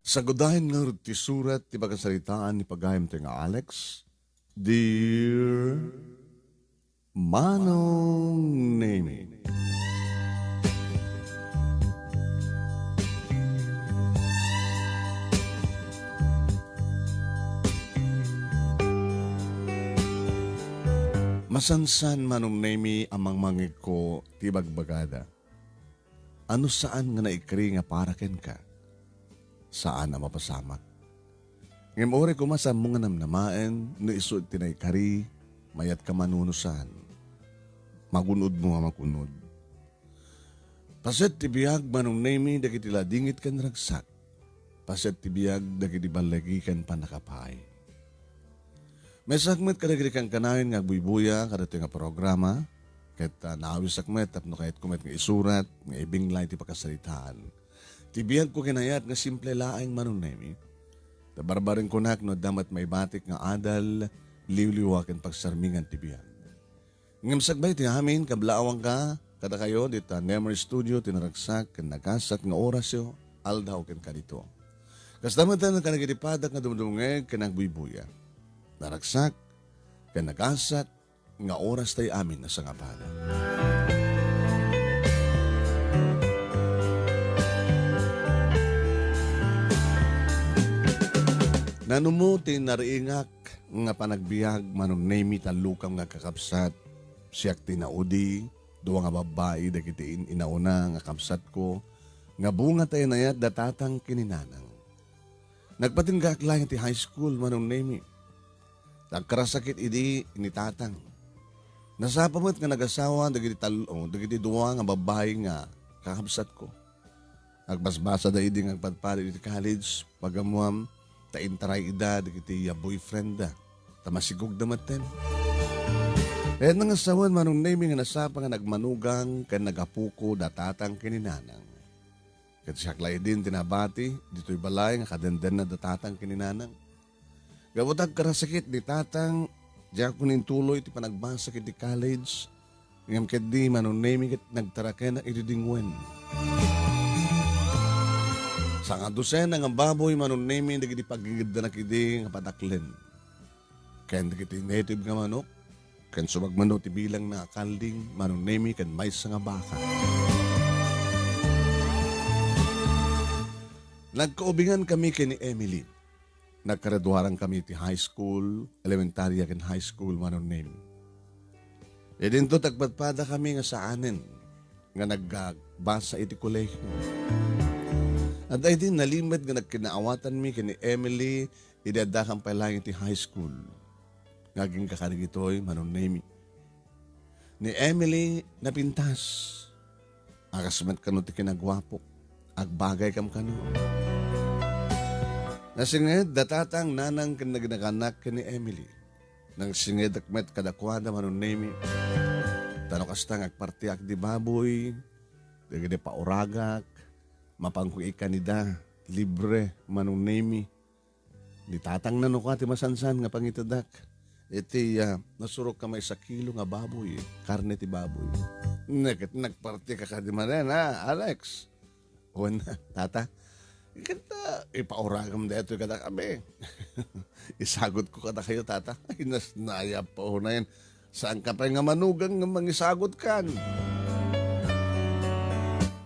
Sagudahin nga ti surat ti pagkasalitaan ni pagayam ti nga Alex. Dear Manong Nemy. Masansan Manong Nemy amang mangig ko ti bagbagada. Ano saan nga naikri nga paraken ka? Saan na mapasamak? Ngem ore ko masam mo nga namnamaen, no isod tinay kari, mayat ka manunusan. Magunod mo nga makunod. Paset ti biyag Manong Nemy dagiti ladingit kan ragsak. Paset ti biyag dagiti balagi kan panakapay. May sakmet kadagiti kang kanayon nga buybuya kadati nga programa. Kahit naawis sakmet tapno kahit kumet nga isurat, nga ibinglay ti pakasalitaan. Tibiyag ko kinayat nga simple laing Manong Nemy. Tabarbarin ko nak no damat may batik nga adal, liwliwakin pagsarmingan tibiyag. Ngam sagbay ti amin, kablaawang ka, kada kayo dita Nemars studio, tinaragsak, kan nakasat nga oras yo, aldaw ken ka dito. Kastamatan ng kanagitipadak nga dumdumngeg kanang buybuya. Naragsak, kan nakasat, nga oras tayo amin na sangapala. Nanumuti nariingak nga panagbiag Manong Nemy talukam nga kakapsat, siyak tinaudi, duwa nga babae dagiti inauna nga kapsat ko, nga bunga tayo nayat datatang kininanang. Nagpatinggak lang ti high school Manong Nemy. Nagkarasakit idi ni tatang. Nasapamat nga nagasawa dagiti duwa nga babae nga kakapsat ko. Nagbasbasa da idi nga agpadpali iti college pagamuam ta intaray ida dagiti boyfriend da. Tamasigog da maten. Kaya nga sawan Manong Nemy nga nasapa nga nagmanugang kan nagapuko datatang kininanang. Kat siyaklay din tinabati dito'y balay nga kadenden na datatang kininanang. Gawatag karasakit ni tatang, diya ko nintuloy ti panagbasa kiti college, ngam ket di Manong Nemy ket nagtaraken na itidingwen. Sa nga dosen nga baboy Manong Nemy dagiti pagigid na kidi nga pataklen. Ken dagiti native nga manok, ken sumagmano ti bilang na kalding Manong Nemy ken mais nga baka. Nagkaubingan kami kini Emily. Nagkaraduaran kami ti high school, elementarya ken high school Manong Nemy. E dinto tagpadpada kami nga saanen nga nagbasa iti kolehiyo. At ay din nalimit nga nagkinaawatan mi kini Emily idadakang palang iti high school. Ngaging kakarigitoy Manong Nemy. Ni Emily napintas. Akasmat kano ti kinagwapo. Agbagay kam kano. Nasinged datatang nanang kinagnaganak ni Emily. Nang singed akmet kadakwada Manong Nemy. Tano kastang agpartiak di baboy, dagiti pauragak, mapangkuy kanida, libre Manong Nemy. Di tatang nanuka ti masansan nga pangitadak. Iti nasurok kamay sa kilo nga baboy, karne ti baboy. Nagparti ka di manen ha, Alex. O na, tata. Kanta, ipauragam dito kada kami. Isagot ko kada kayo, tata. Ay, nasnaya pa ho na yan. Saan ka pa nga manugang nga mangisagot kan?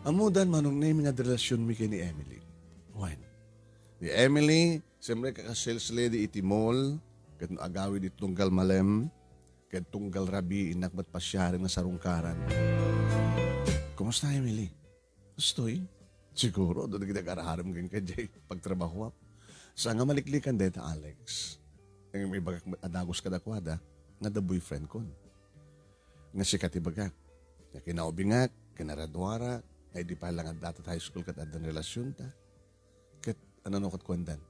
Amudan Manong Nemy nga relasyon mi kay ni Emily. When? Ni Emily, siyempre kakasales lady iti mall, kat agawid iti tunggal malem, kat tunggal rabi inakbat pasyarin nga sarungkaran. Kumusta Emily? Gustoy? Siguro, doon nagkakaraharam kang kajay pagtrabaho. Sa nga maliklikan deta, Alex. Ang may bagak adagos kadakwada, nga the boyfriend ko. Nga si katibagak. Nga kinaubingak, kinaradwara, ay di pa lang at datat high school kat adan relasyon ta. Kat ano kat kwandan.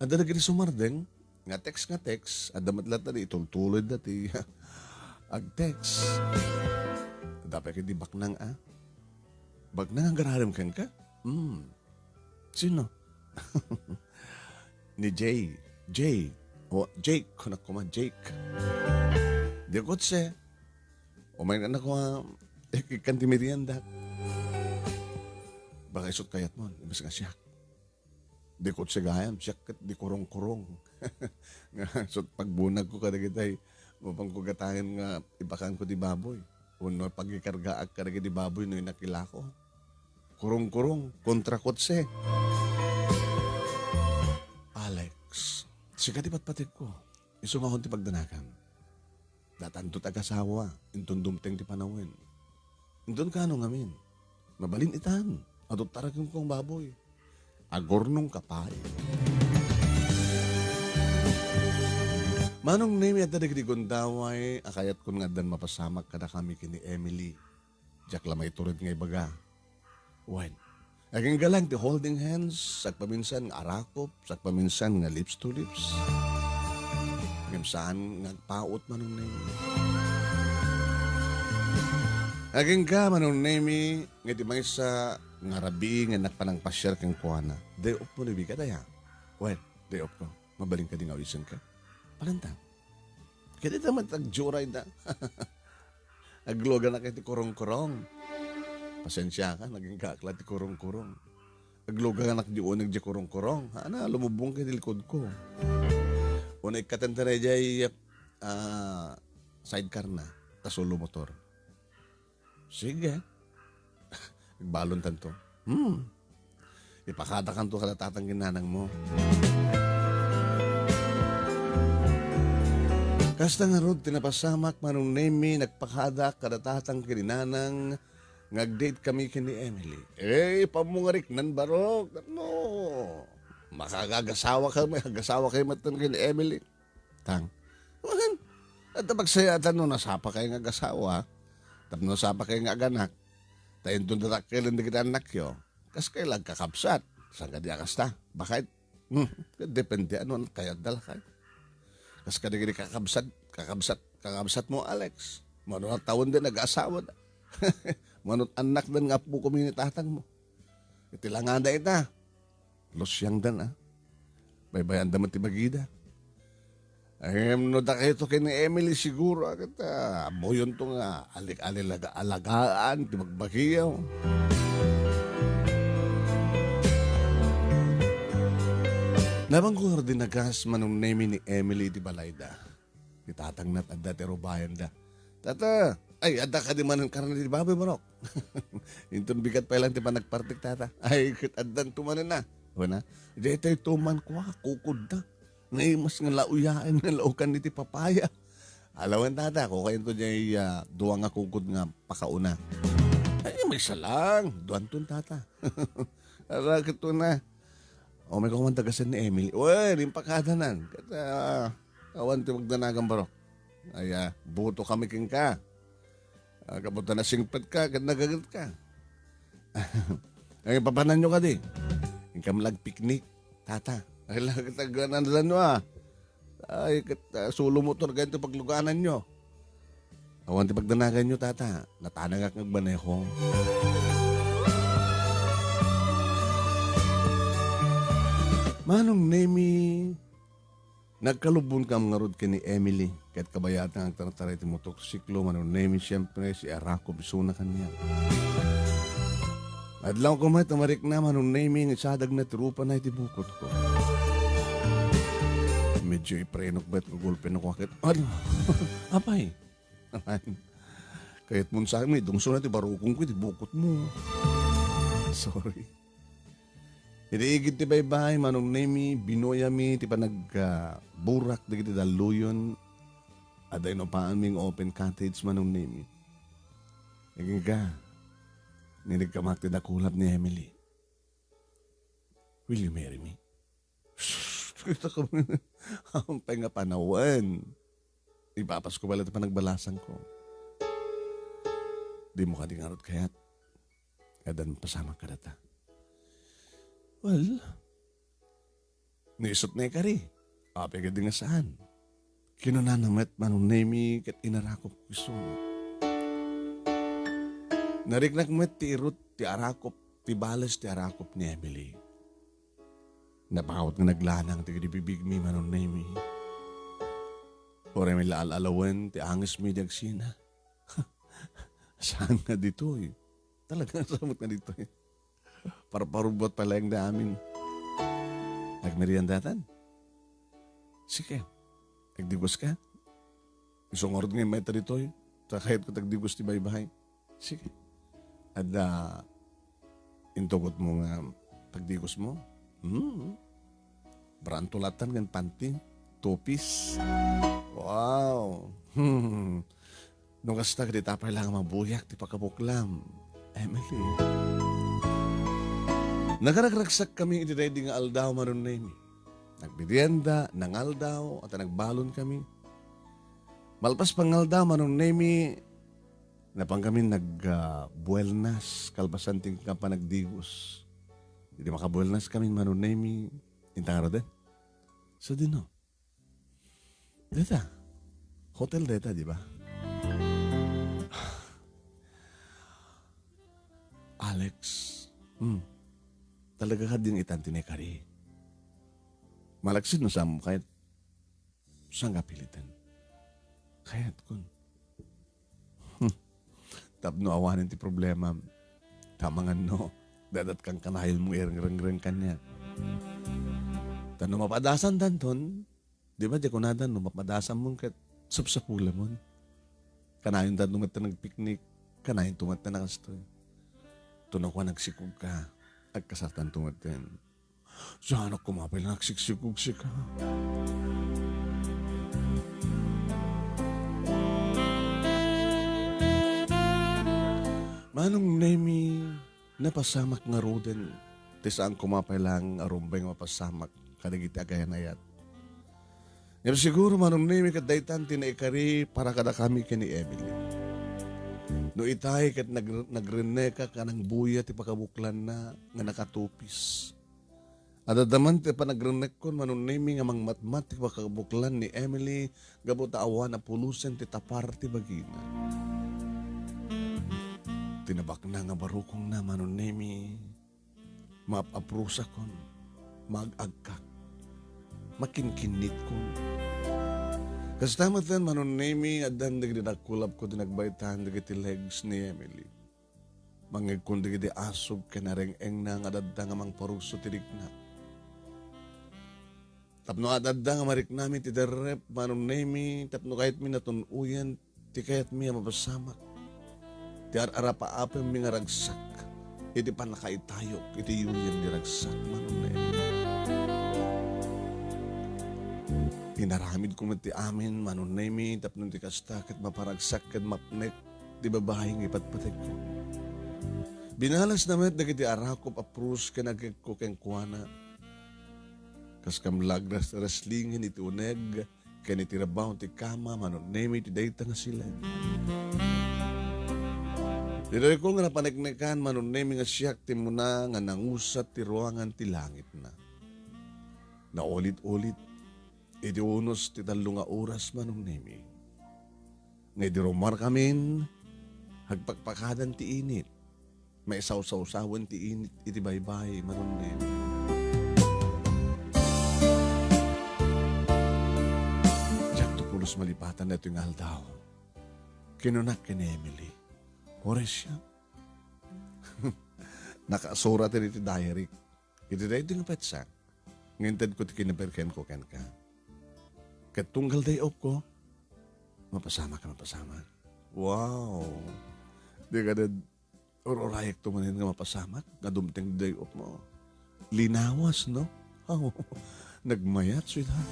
Ada na gini sumardeng, nga text, adamat lahat na itultulod dati. Ag-text. Dapat kaya di baknang Bagnang ang garaharam kang ka? Sino? Ni Jay. O, Jake. Kunak ko man, Jake. Di ko tse. O may anak ko kanti merienda. Baka isot kayat mo. Ibas nga siya. Di ko sigayam, siya kat di kurong-kurong. So pagbunag ko kada kitay, mapang ko gatayan nga ibakan ko di baboy. Uno pagikargaak kada di baboy no inakila ko. Kurong-kurong, kontra kotse. Alex, siya di patpatik ko. Iso nga ti pagdanakan. Datanto tag-asawa, intun dumteng ti panawin. Intun ka ano ngamin. Mabalin itan, adot taragin kong baboy. Agornong kapay. Manong Nemy at dadig di gondaway, akayat kun nga dan mapasamak kada kami kini Emily. Diyak lamay turid nga ibaga. Wen, aging galang ti holding hands, sagpaminsan nga arakop, sagpaminsan nga lips to lips. Saan nagpaot Manong Nemy. Aging ka Manong Nemy, nga di may sa nga rabi nga nakpanang pasyar kang kuwana. Day off mo nabi ka daya. Well, day off ko. Mabaling ka din awisan ka. Palantang. Kaya di naman tagjuray na. Agloga na kayo ti kurong-kurong. Pasensya ka, naging kakla ti kurong-kurong. Agloga ka nakdiunig di kurong-kurong. Ana, lumubong kayo likod ko. Unay katanta na diyay sidecar na. Tasulo motor. Sige. Nagbalon tanto. Ipakadakan to kalatatang ginanang mo. Kasta nga rod, tinapasamak Manong Nemy, nagpakadak kalatatang ginanang ngag-date kami kini Emily. Pamungarik nan barok. No. Makagagasawa kayo matan kini Emily. Tang. At pagsayatan no, nasapa kayo nga gasawa. Tapos nasapa kayo nga aganak. Tayo doon na kailan na kita anak yo. Kas kailan kakapsat. Saan ka diya kasta? Bakit? Depende ano kaya dala kayo. Kas ka digiri kakabsat mo Alex. Manong taon din nag-asawa na. Manong anak din nga po kami ni tatang mo. Itilangan na ita. Losyang dan Baybayan daman ti magida. No da kayo to kay ni Emily siguro. Amo yun to nga. Alagaan, ti magbagiyaw. Nabang ko din nagas Manong Nemy ni Emily di balayda. Itatang nat adda ti rubayan da. Tata, ay adda ka di manan karna di baboy manok. Intun bigat pa lang ti pa nagpartik tata. Ay addan tumanan na. Wana, di tayo tuman ko kukod da. Ngay mas nga lauyaan nga laukan ni ti papaya. Alawan tata, ko kayo to niya duwa nga kukod nga pakauna. Ay may salang, duwan tun tata. Arakit to na. O may kukumang tagasan ni Emily. Uy, rimpakadanan. Kata, kawan ti magdanagang barok. Ay, buto kami king ka. Kabuta na singpad ka, nagagat ka. Ay, papanan nyo ka di. Ingkam lag picnic, tata. Ay, lagtaganan nyo Ay, sulo motor ganito pagluganan nyo. Kawan ti pagdanagan nyo, tata. Natanagak nagbaneho. Manong Nemy, nagkalubon ka mga rod ni Emily. Kahit kabayatan ang tarataray ti motosiklo, Manong Nemy, siyempre si Arako, bisuna kanya. Adlaw ko may tamarik na Manong Nemy, isadag na tirupa na itibukot ko. Medyo iprenok ba't kagulpin ako akit. Ano? Apay? Kahit mun sa akin, dungso na ti barukong ko, itibukot mo. Sorry. Iriigid ti baybay, Manong Nemy, binoyami, ti pa nagburak, digiti daluyon, aday no pa aming open cottage, Manong Nemy. Naging ka, ninigkamak ti dakulap ni Emily. Will you marry me? Kita ko, hampay nga panawan. Ipapas ko pala ti pa nagbalasan ko. Di mo ka di ngarot kayat. Kadan pasama ka data. Well, niisot na ikari. Ape ka din nga saan. Kinunanamat Manong Nemy kat inarakop gusto mo. Nariknak met ti irot ti arakop, ti balas ti arakop ni Emily. Napakawat nga naglanang ti bibig mi Manong Nemy. Ore may laalalawan ti angis mi diagsina. Saan nga dito eh? Talagang samot nga dito eh. Parubot pala yung namin. Agmeriendatan. Sige. Tagdigos ka. Isang orod ngayon may taritoy. Kahit ko tagdigos ti baybahay. Sige. At intugot mo nga tagdigos mo. Brantulatan ng panty. Tupis. Wow. Nung kasta ka di tapay lang mabuyak ti pakabuklam. Emily. Nagaragraksak kami iti ready nga aldaw Manong Nemy. Nagbidyenda, nangaldaw, at nagbalon kami. Malpas pangaldaw Manong Nemy, napang kami nag-buelnas, kalpasan ting ka pa nagdigos. Hindi makabuelnas kami Manong Nemy, intang din. So din no. Deta, hotel deta, di ba? Alex, talaga ka din itantinekari. Malaksid no sa mo kahit saan ka pilitan. Kahit kun. Tapno awanin ti problema. Tamangan no. Dadat kang kanahil mo irang-rang kanya. Tano mapadasan danton. Di ba di ko nadan no mapadasan mo kat sapsapula mo. Kanayon dan tumata nagpiknik. Kanayon tumata nakastoy. Tunaw ko nagsikog ka. At kasartan tumaten. Sana kumapil nagsiksikog ka. Manong Nemy, napasamak nga roden. Tisaan kumapay lang arumbay nga mapasamak. Kadagiti agayan ayat. Ngayon siguro Manong Nemy kadaytan tinaikari para kada kami kini Emily. No itay kat nagreneka ka ng buya ti pakabuklan na nga nakatupis. At adaman ti pa nagrenek kon Manong Nemy nga mangmatmat ti pakabuklan ni Emily gabot awan na pulusen ti tapar ti bagina. Tinabak na nga barukong na Manong Nemy maapaprusa kon magagkak makinkinit kon. Kastamat yan, Manong Nemy, at dan nagdinakulap ko dinagbaitan dagiti legs ni Emily. Mangig kong dagiti asog kanareng-eng na nga dadda nga mang paruso tirik na. Tapno adadda nga marik namin ti derrep, Manong Nemy, tapno kahit minatunuyan, ti kahit miya mapasamak. Ti arapa-apem mi nga ragsak, iti panakaitayok, iti yuyan ni ragsak, Manong Nemy. Inaramid ko ti amin, Manong Nemy, tapno ti kastakit maparagsak kad mapnek, di babaeng ipatpatek ko. Binalas naman dagiti arakop aprus kanagig ko keng kuwana. Kas kamlag na wrestlingin iti uneg, kaniti rabaw ti kama, Manong Nemy, ti dayta nga sila. Dili ko nga napaneknekan, Manong Nemy nga siyak ti muna nga nangusat ti ruangan ti langit na. Naulit-ulit, iti unos ti talo nga oras Manong Nemy. Ngay di rumar kamin, hagpakpakadan ti init. May saw-saw-sawan ti init, iti baybay Manong Nemy. Diyak to pulos malipatan na ito yung aldaw. Kinunak ni Emily. Ores siya. Nakasura ti iti diary. Iti da ito yung petsak. Ngintad ko ti kinaperken ko ken ka. Katunggal day op ko, mapasama ka. Wow! Di ka na, or-orayak tumanin nga mapasama, nga dumting day op mo. Linawas, no? Oh, nagmayat, sweetheart.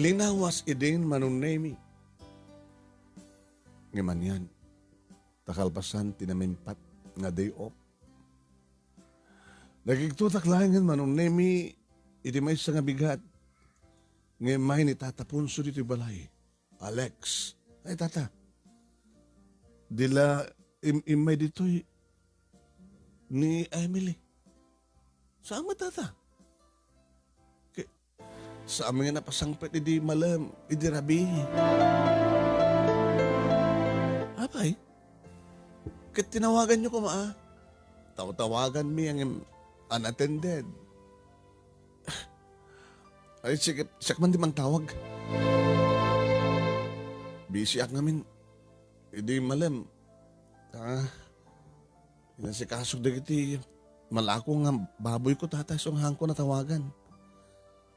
Linawas idin Manong Nemy. Ngaman yan, takalpasan tinamimpat nga day off. Nagigtutak lang yan Manong Nemy, iti may sa nga bigat. Ngayon may ni tata punso dito balay. Alex, ay tata, dila imay dito ni Emily. Saan mo tata? Sa amin nga napasangpet, idi malam, idi rabi. Apay, kat tinawagan nyo ko Tawagan mi ang unattended. Ay, sige, siyak man di man tawag. Busy ak namin. Hindi malam. Inasikaso da kiti. Malako nga baboy ko tata sunghan ko natawagan.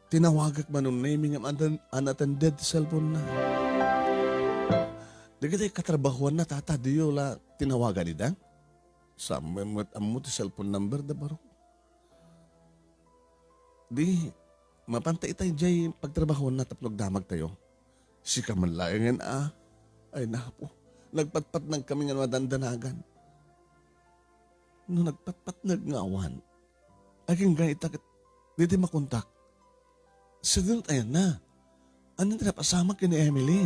Tinawagak Manong Nemy nga unattended cellphone na. Di kiti katrabahuan na tata diyo la tinawagan ida. Sa amu ti cellphone number da baro. Di mapantay tayo jay pagtrabahuan na tapnog damag tayo. Si kamalayangan ay napo. Nagpatpat ng kami nga madandanagan. No nagpatpat nagngawan. Aging ganita dito makontak. Sigurot ayan na. Anong tinapasama kini Emily?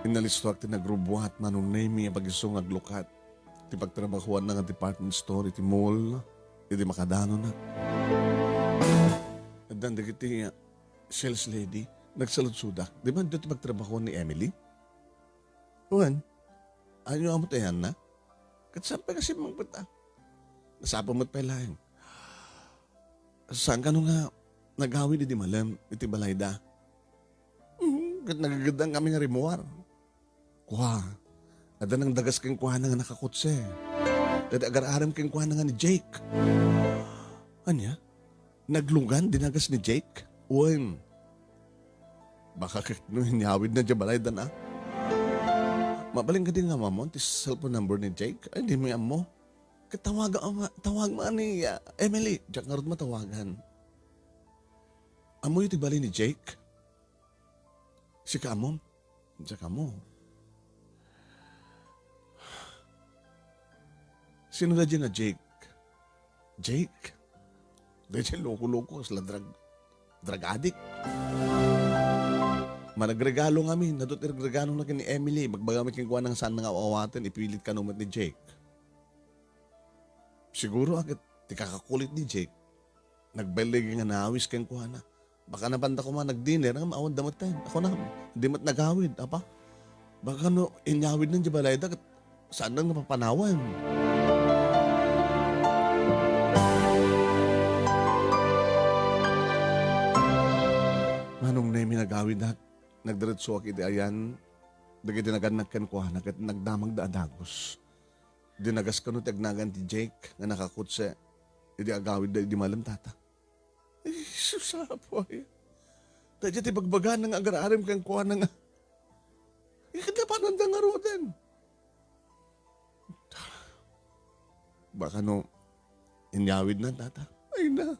Inalisto ak tinagrubuhat Manong Nemy ang pag-isong aglukat. Ti pagtrabahuan ng department store, iti mall, iti makadano na. At dan dagiti sales lady, nagsaludsudak. Di ba dito pagtrabahuan ni Emily? Juan, ano mo tayan na? Katsampa kasi magpata. Nasapa mo't pailahin. Saan ka nga nagawin di malam, iti balayda? Nagagadang kami nga rimuar. Kuha. Ada nang dagas keng kuha na nga nakakutse. Dada agar-aram keng kuha na nga ni Jake. Anya? Naglungan dinagas ni Jake? Uwan. Baka nung hinyawid na dyan balay na. Mabaling ka din nga mamon, ti cellphone number ni Jake. Ay, di mo yan mo. Tawag mo ni Emily. Diyak nga rin matawagan. Amoy ti balay ni Jake? Si Kamon? Diyak ka mo. Sino na dyan na Jake? Jake? Dahil loko-loko sila drug addict. Managregalo kami. Nadot regalo na ni Emily. Magbagamit kong kuha ng saan nga awatin. Ipilit ka naman ni Jake. Siguro agad ti kakakulit ni Jake. Nagbalig nga nawis kong kuha na. Baka napanda ko man nag-dinner. Ang maawad damat tayo. Ako na. Hindi mat nagawid. Apa? Baka no inyawid ng jabalay. Saan nang napapanawan? Manong Nemy nagawid na. Nagdiretso ak iti ayan. Dagiti naganagkan ko na kat nagdamag da adagos. Dinagas ka no tagnagan ti Jake nga nakakutse. Iti agawid da di malam tata. Ay, susapoy. Tadya ti bagbagan ng agar-arim kang kuha na nga. Ikadapanan da nga roden. Baka no, inyawid na tata. Ay na.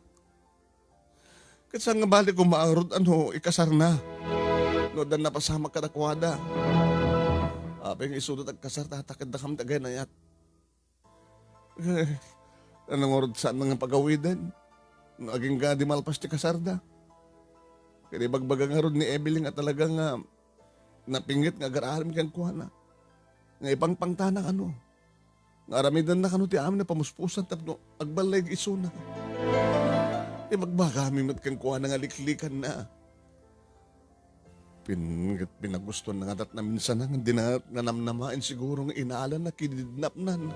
Kasi nga balik ko maarod, ikasar na. No, dan napasama ka na kuwada. Apeng isunod ang kasar, tatakad na kami tagay na yat. Anong orod saan nga pagawidan? Naging ga di malpas ti kasar da. Kaya bagbaga nga rod ni Evelyn nga talaga nga napingit nga garaharim kang kuha na. Nga ipangpangtanang Nga aramidan na kano ti amin na pamuspusan tapno agbalay isuna. Magbagami mat kang kuha na nga liklikan na. Pinagusto na nga na minsan na hindi na nanamnamain siguro nga inaalan na kinidnap nan.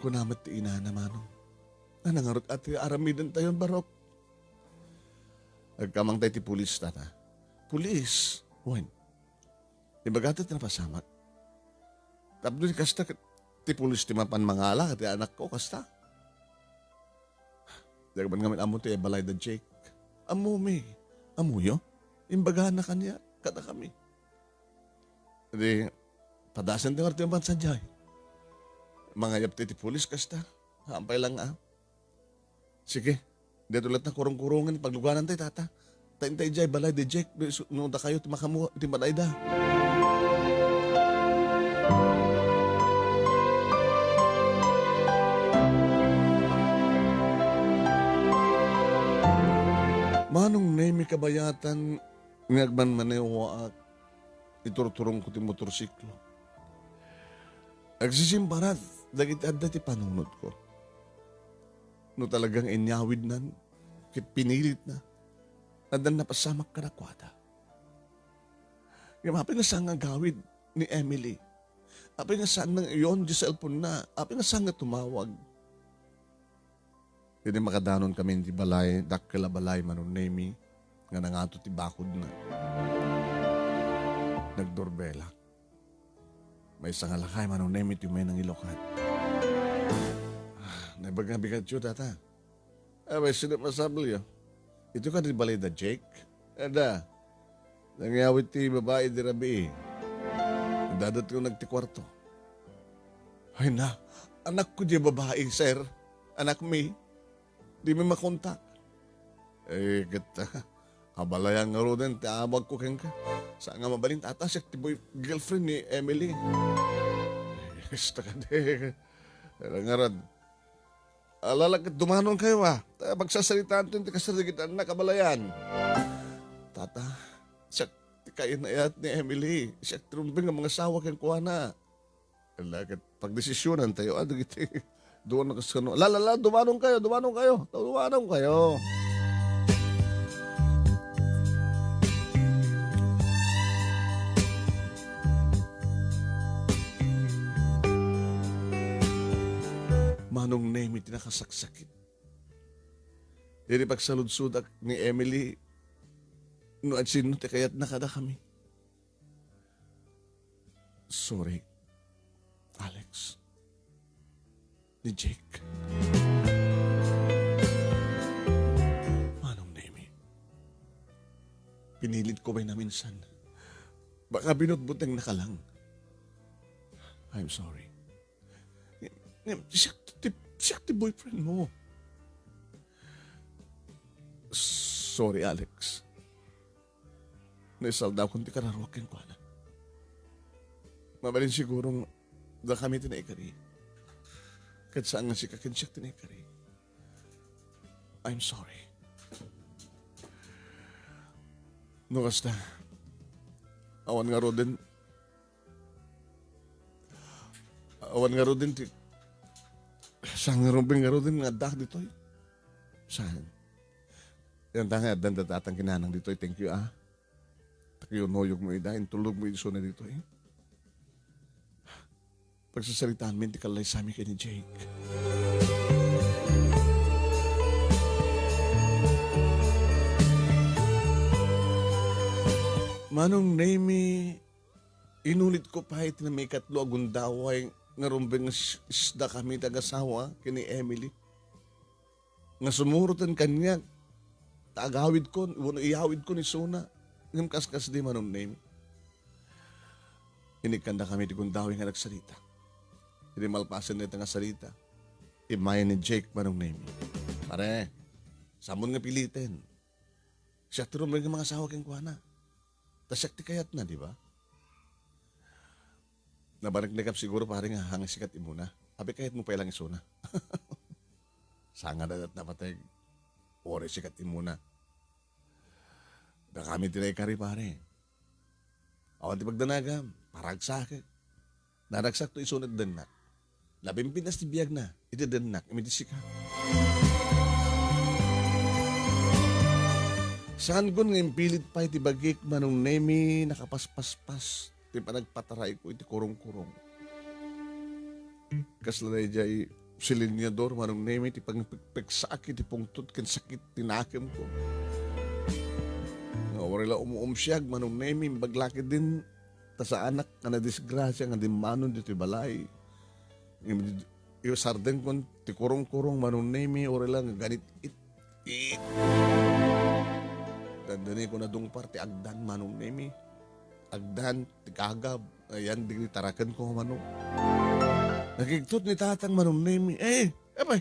Kunamat ti ina na Manong. Nanangarot at aramidan tayo barok. Agkamang tayo ti pulis na. Pulis? Wen. Ibagatat na pasamak. Tapos kasta ti pulis ti mapan mangala at anak ko kasta. Dagman ngamin amo ti balay da Jake. Amo me. Amo yo? Imbagahan na kanya. Kada kami. Hindi, padasan din arti ang bansa dyan. Mga yap ti pulis kasta. Hampay lang Sige. Dito ulit na kurong-kurungan. Pagluganan tayo tata. Tayo dyan balay da Jake. Nung da kayo timakamu. Timbalay da. Manong Nemy kabayatan ngagman manewa at iturturong ko ti motorsiklo. Agsisimbarat, dagit adda ti panunod ko. No talagang inyawid nan, kit pinilit na, adan napasamak ka na kwada. Gamapin na sa nga gawid ni Emily. Apay nga saan nang iyon, di cellphone na. Apay nga saan nga tumawag. Hindi makadanon kami di balay, dakila balay Manong Nemy, nga nangato ti bakod na. Nagdorbela. May isang alakay Manong Nemy ti may nang ilokan. Naibag nga bigat yun, tata. May sinip masabli yun. Ito ka di balay da Jake? Ada. Nangyawit ti babae di rabi. Dadat ko nagtikwarto. Ay na, anak ko di babae, sir. Anak mi. Di may makontak. Gata. Kabalayan nga rin, taabag ko kang ka. Saan nga mabalin, tata, siya ti boy girlfriend ni Emily. Basta ka di. Nga alalagit, dumanon kayo magsasalitaan ito, hindi kasaligitan na kabalayan. Tata, siya ti kayo na yat ni Emily. Siya trumbing ang mga sawa kang kuha na. Alagit, pagdesisyonan tayo, giti. Doon na kasi dumanong kayo. Manong Nemy, tinakasaksakit. Diri pagsaludsud ni Emily, no at sino ti kayat nakada kami. Sorry, Alex. Ni Jake. Manong Nemy, pinilit ko ba'y na minsan? Baka binutbutang nakalang. I'm sorry. Siya ti boyfriend mo. Sorry, Alex. Naisalda akong ti kararwakin ko na. Mabalin sigurong da kami tinaikari. Kahit saan nga si kakin siya tinaikari. I'm sorry. No, kasta. Awan nga ro din ti saan nga ro din nga dak dito. Saan? Yan tanga at dandatatang kinanang dito. Thank you Takiyo noyog mo idahin. Tulog mo iso na dito Pagsasalitaan mo, hindi kalay sa amin kay ni Jake. Manong Nemy, inulit ko pa iti na may katlo agundaway nga rumbeng isda kami tagasawa kini Emily. Nga sumurutan kanya, taagawid ko, iawid ko ni Suna. Ngam kaskas di Manong Nemy. Inikanda kami di gundaway nga nagsalita. Hindi malpasan na ito nga salita. Imayan ni Jake Manong Nemy. Pare, samon nga pilitin. Siya turumay nga mga asawa kang kuha na. Tasyak ti kayat na, di ba? Nabarik-nikap siguro pare nga hanggang sikat imuna. Abi kahit mo pa ilang isuna. Sanga na at napatay. Ore sikat imuna. Da kami tinay kari pare. Awan ti pagdanagam. Paragsak. Naragsak to isunod din na. Labimpinas ti biyag na. Iti din na. Imitisika. Saan ko nga impilit pa iti bagik Manong Nemy nakapaspaspas. Iti panagpataray ko iti kurong-kurong. Kaslanay jay silinyador Manong Nemy iti pagpagpagsak iti pungtut ken sakit tinakim ko. Nga warila umuumsiyag Manong Nemy baglaki din ta sa anak nga na disgrasya nga di manon dito balay. Iyo sarden kon ti kurong-kurong Manong Nemy warila nga ganit it. Dandani ko na dung parte agdan Manong Nemy. Agdan, tikagab. Ayan, di tarakan ko Manong. Nagigtot ni tatang Manong Nemy. Abay.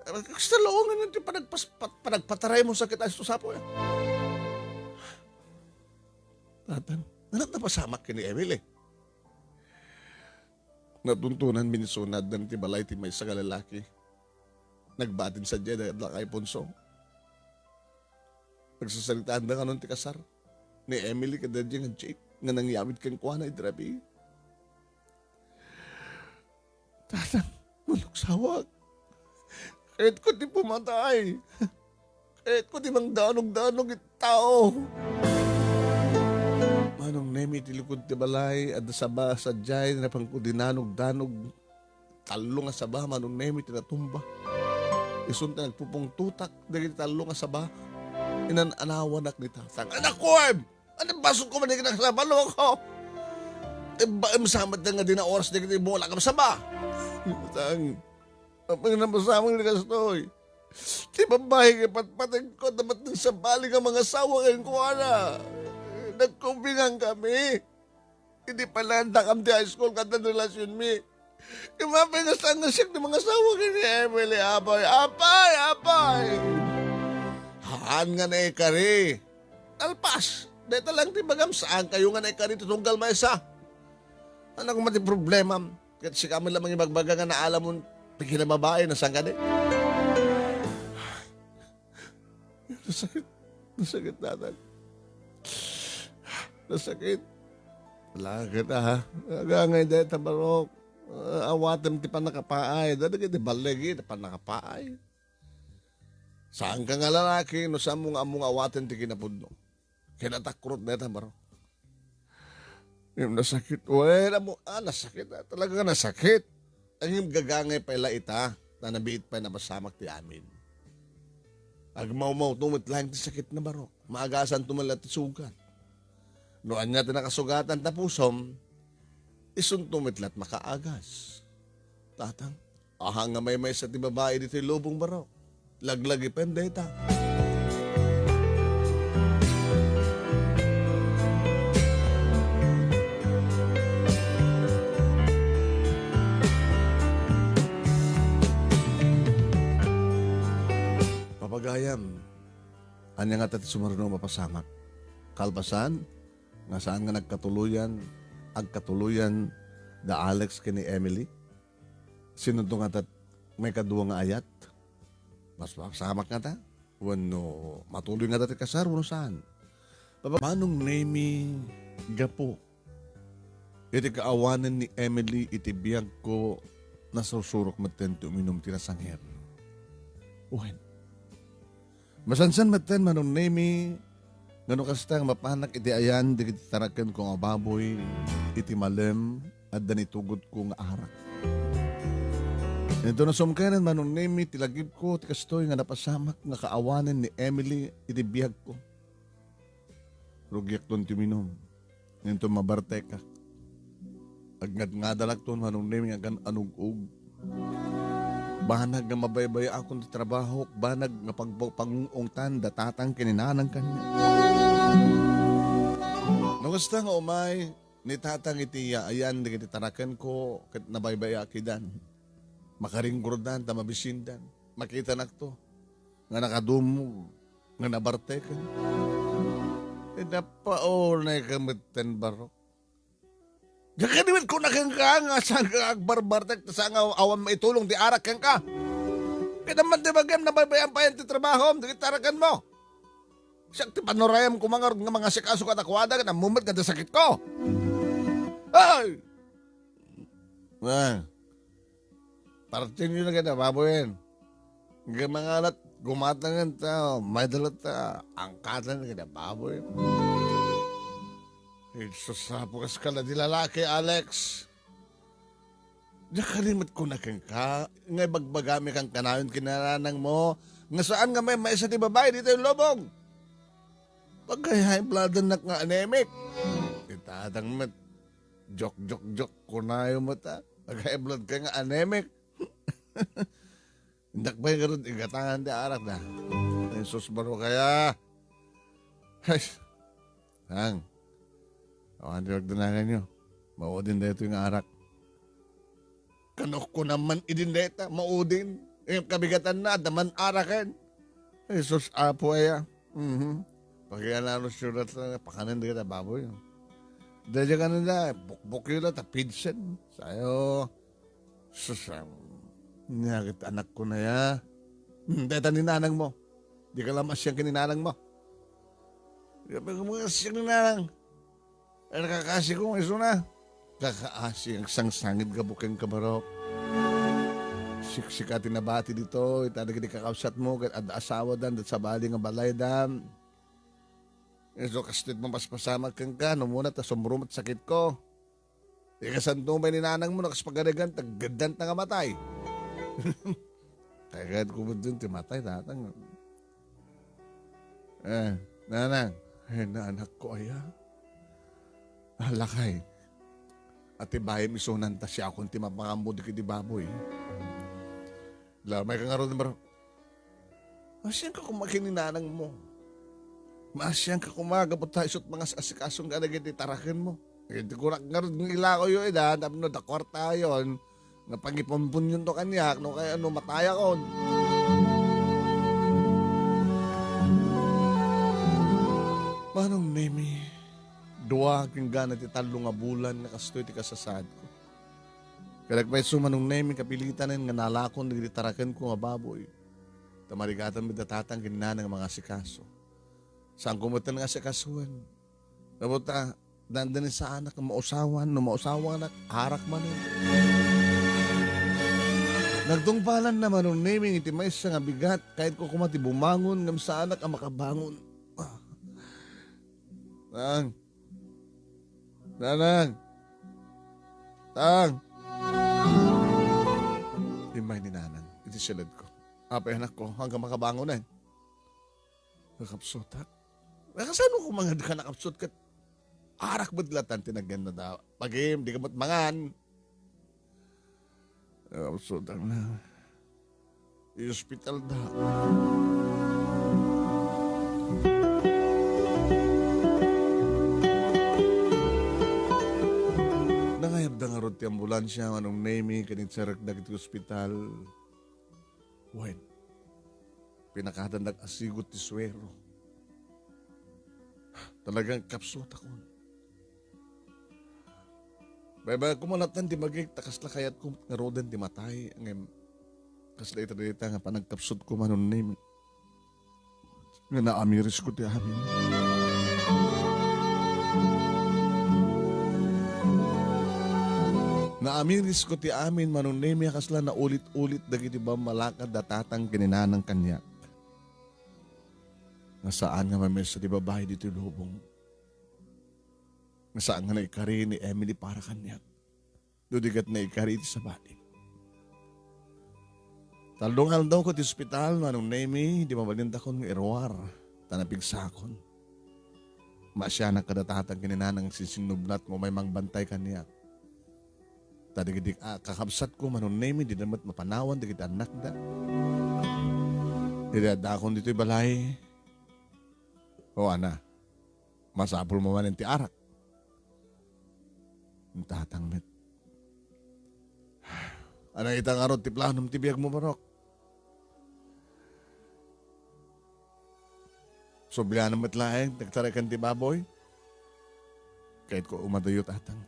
Kasta laongan natin panagpataray mo sakit ay susapo. Tatang, nanak na pasamak ka ni Emily. Natuntunan minisunad ng tibalay ti may sa lalaki. Nagbatin sa dyan at lakay Ponso. Nagsasalitaan na ka nun ti kasar. Ni Emily kada dyan nga Jake. Nga nangyamit kang kuha na idrabi. Tatang, maluksawag. Kahit ko di pumatay. Kahit ko di mang danog-danog itao. Manong Nemy tilikod ti balay at sa ba sadyay na pangkudinanog-danog talo nga saba Manong Nemy tinatumba. Isunta nagpupong tutak dahil talo nga saba. Inananawanak ni tatang. Anak ko anong basok ko man sa balo ko? Masamat na nga din na oras na kita mo wala ka masaba. Tatang, ang napasamang ni Kastoy. Di babae kay patpatag ko dapat ng sabali nga mga sawa ngayon ko ana. Nagkumbingan kami. Hindi pala handa kami di high school kada relasyon mi. Kumapay na saan nga siya ng mga sawa ni Emily. Apay. Haan nga na ikari. Alpas. Dito lang ti bagam saan kayo nga na ikari tutunggal maisa. Ano kung mati problema? Kahit si kami lamang ibagbaga nga na alam mo tigil na babae na saan ka din. Nasakit natin. Nasakit. Wala kita ha. Agangay dahil tabarok. Awatem ti pa nakapaay. Dahil di balegi ti pa nakapaay. Saan ka nga lalaki no saan mo nga among awatem ti kinapudno. Kinatakrot dahil tabarok. Yung nasakit. Wala mo. Nasakit na. Talaga nasakit. Ang yung gagangay pa ila ita na nabiit pa na masamak ti amin. Agmaw-maw tumit lang ti sakit na barok. Maagasan tumalat ti sugat. Noan nga ti nakasugatan tapusom, isun tumitlat makaagas. Tatang, ahang nga may sa ti babae dito yung lubong barok. Laglagi pendeta. Papagayam, anya nga tati sumarunong mapasamak. Kalbasan, nga saan nga agkatuluyan da Alex kini Emily. Sinunto nga tat may kaduwa nga ayat. Mas mapasamak nga ta. Wano, matuloy nga tati kasar, wano saan. Manong Nemy gapo. Iti kaawanan ni Emily iti biyag ko nasusurok maten ti uminom tinasangher. Uwen. Masansan maten Manong Nemy, ngano kastang mapanak iti ayan, di taraken ko nga baboy, iti malem, at danitugod ko nga arak. Ito na sumkanan Manong Nemy, tilagib ko, ti kastoy nga napasamak, nga kaawanan ni Emily, iti biyag ko. Rugyak ton timinom, nito mabarteka. Agad nga dalak ton Manong Nemy, nga anug-ug. Banag nga mabaybay akong trabaho, banag nga pagpangungtan, datatang kininanang kanya. Nagasta nga umay, ni tatang itiya, ayan, di tarakan ko, kat nabaybay akidan. Makaringgrodan, tamabisindan, makita nakto, nga nakadumog, nga nabartekan. E napaol na ikamitan barok. Diyan ko na kang nga saan ka agbarbartek saan nga awan maitulong di arak kang ka. Kaya naman di bagam nababayan pa yan ti trabaho di tarakan mo. Siya ti panorayam ko mga sikaso katakwada ka na mumad ka sakit ko. Ay! Parating nyo na ka na baboyin. Gamangalat gumatangan ta may dalat ta angkatan ka na baboyin. Sasapukas ka na di lalaki, Alex. Nakalimot ko na kang ka. Ngay bagbagami kang kanayon kinaranang mo. Nga saan nga may isa di babae dito yung lobong. Pagkayahin bladan nga anemic. Itadang mat. Jok ko na yung mata. Pagkayahin blad ka nga anemic. Hindak ba yung garod igatangan di arak na. Ay susbaro kaya. Ay. Hang. Awan di wagdanangan nyo. Maudin dito yung arak. Kanok ko naman idindeta. Maudin. Yung kabigatan na. Daman arakan. Jesus apo aya. Pagkaya surat na. Pakanan dito baboy. Dahil ka na bukbuk yun na. Tapidsen. Sayo. Susam. Nyakit anak ko na ya. Deta ninanang mo. Di ka lamas siyang kininanang mo. Di ka mga siyang ninanang. Ay nakakasi ko iso na. Kakaasi ang sangsangit kabukeng kabarok. Siksik at tinabati dito. Itadag di kakausat mo. At asawa dan. At sabali nga balay dan. So kastit mo mas pasamag kang ka, no muna ta sumrumat sakit ko. Ikasanto may ninanang mo, nakaspagadagan, taggandant na nga matay. Kagad ko mo dun, timatay, tatang. Nanang, naanak ko aya. Lakay. At ibayan isunan ta siya akong timapangambo di kiti baboy. Lamay ka nga ron, bro. Masyan ka kumakininanang mo. Masyan ka kumagabot tayo sut mga asikasong ka na tarakin mo. Hindi ko nga ron ila ko yun, tapno da kwarta yun. Napangipampun yun to kanyak, no kaya ano mataya kon. Manong Nemy, duwa king gana ti talo nga bulan nga kastoy ti kasasad ko. Kalagpay so Manong Nemy kapilitan nga nalakon nagitarakan ko nga baboy. Tamarigatan mi datatang ginana nga mga sikaso. Saan kumutan nga sikasuan? Nabuta, dandanin sa anak nga mausawan, no mausawan anak, harak man yun. Nagtungpalan na Manong Nemy iti may nga bigat kahit ko kumati bumangon ngam sa anak ang makabangon. Tang. Nanang. Tang. Himay ni nanang. Iti silid ko. Apay anak ko hanggang makabangon na. Nakapsot ha? Nakasano ko mga ka nakapsot ka? Arak ba't latan tinagyan na daw? Pagim, di ka ba't mangan? Nakapsot na. I-hospital daw. Nangayab da nga ron ti ambulansya, Manong Nemy, kanitsarak na kiti hospital. Wen, pinakadan nag-asigot ti swero. Talagang kapsot ako. Bye-bye, kumanatan ti magig, takas la kayat ko, nga roden ti matay. Ang kasla ita nga panagkapsot ko, Manong Nemy. Nga naamiris ko ti amin. Naamiris ko ti amin, Manong Nemy, kasla na ulit-ulit dagiti ba malakad datatang kininanang kanyak. Nasaan nga mamis sa di babae dito lubong. Nasaan nga naikari ni Emily para kanyak. Dudigat na ikari iti sa bali. Talungal daw ko ti ospital, Manong Nemy, di mabalinda kon ng irwar, tanapigsakon. Masya na kadatatang kininanang sisinublat mo may mangbantay kanyak. Tadigidik kakabsat ko, Manong Nemy, di namat mapanawan, di kita anak da. Didadakon dito'y balay. O ana, masapul mo man ti arak. Ang tatangmet. Anang itang arot ti planom ti biyag mo marok. So bilang namat laeng, nagtarakan ti baboy. Kahit ko umadayo tatang.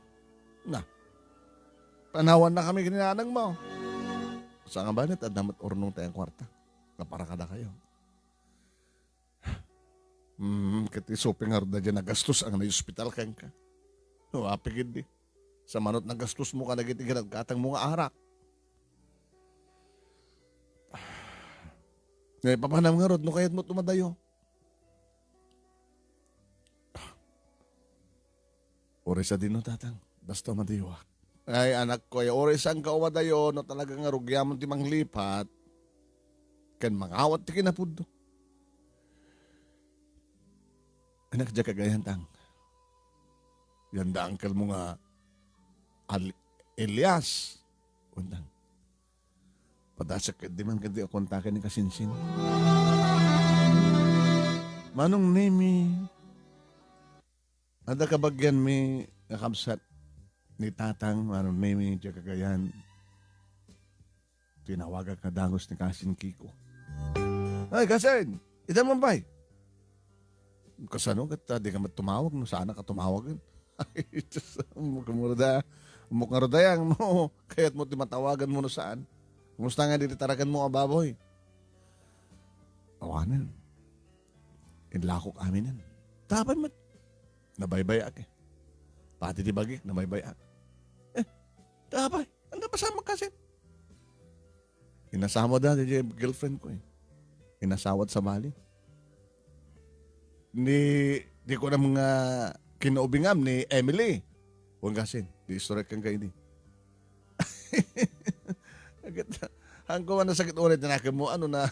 Na, panawan na kami kininanang mo. Sa nga banit, at damat ornong tayong kwarta. Naparakada kayo. Kati soping nga dyan nagastos ang na-hospital kang ka. No, apigid di. Sa manot nagastos mo ka nagitigan at katang mga arak. Ngayon, papanam nga rod, no kaya't mo tumadayo. Orisa din no, tatang. Basta madiwa. Ay, anak ko, orisan ka umadayo, no talagang nga rugyamon ti manglipat. Kan mangawat ti kinapud. Anak dya kagayan tang. Yan da angkel mo nga Elias. Undang. Padasak di man kadi kontakin ni kasinsin. Manong Nemy. Ada kabagyan mi nakabsat ni tatang Manong Nemy dya kagayan. Tinawagan ka dangos ni Kasin Kiko. Ay, Kasin! Ita mo ba? Kasano ka di ka matumawag no sana ka tumawag ay mukhang rodayang no kaya't mo timatawagan mo no saan kumusta nga ditarakan mo ababoy awanan inlakok aminan tapay mat nabaybayak pati di bagik nabaybayak tapay ano pa sama kasi inasama da di girlfriend ko inasawat sa Bali. Ni Di ko na mga kinaubingam ni Emily. Huwag kasin, di istorek kang kayo ni. Hangko man na sakit ulit na mo, ano na,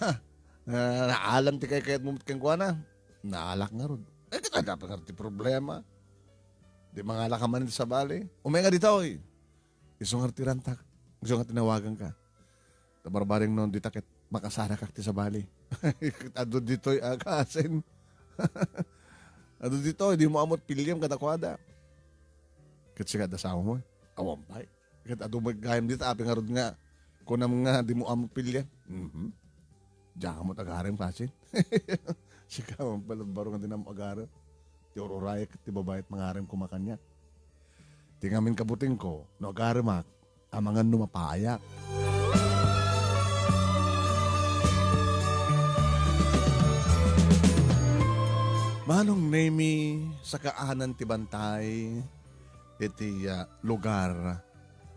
naalam ti kay kayat mo kang kuha na. Naalak nga ron. Kita dapat nga ti problema. Di mangalak ka man sa bali. Umenga dito oy. Isungar ti rantak. Isungar tinawagan ka. Tabarbaring noon di takit makasara ka ti sa bali. Ado dito'y akasin. Ado dito, di mo amot pilyam katakwada. Kasi kada sa mo, awampay. Kasi ado magkayam dito, api nga ron nga. Kunam nga, di mo amot pilyam. Diyan ka mo tagarim pasin. Sika mo pala baro nga din ang agarim. Ti ororaya ti babayat mangarim kumakanyak. Ti ngamin kabuting ko, no agarimak, amangan numapayak. Manong Nemy sa kaanan ti bantay iti lugar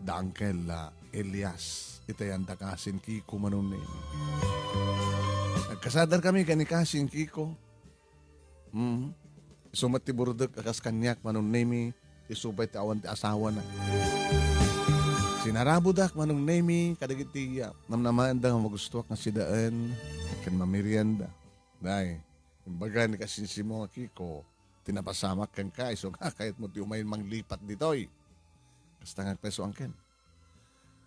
da Angkel Elias iti ang dakasin Kiko Manong Nemy. Nagkasadar kami kani kasin Kiko. Sumat ti burdek akas kanyak Manong Nemy isubay ti awan ti asawa na. Sinarabudak Manong Nemy kadagiti namnaman da magustuak nga sidaan ken mamirianda. Dai Imbaga ni kasinsi mo Kiko, tinapasamak kang ka, iso nga kahit mo ti umay manglipat ditoy. Basta nga peso angken.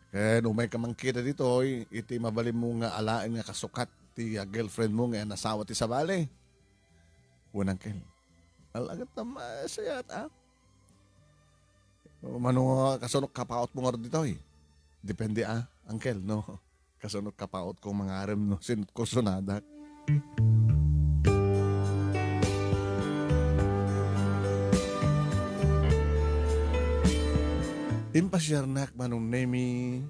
Kaya umay ka mangkita ditoy, iti mabalim mo nga alain nga kasukat ti girlfriend mo nga nasawa ti sabali. Unang ken. Alagat na masayat Mano kasunok kapaot mo nga ditoy. Depende angkel no. Kasunok kapaot kong mga arem no sinut ko sunadak. Impasyarnak Manong Nemy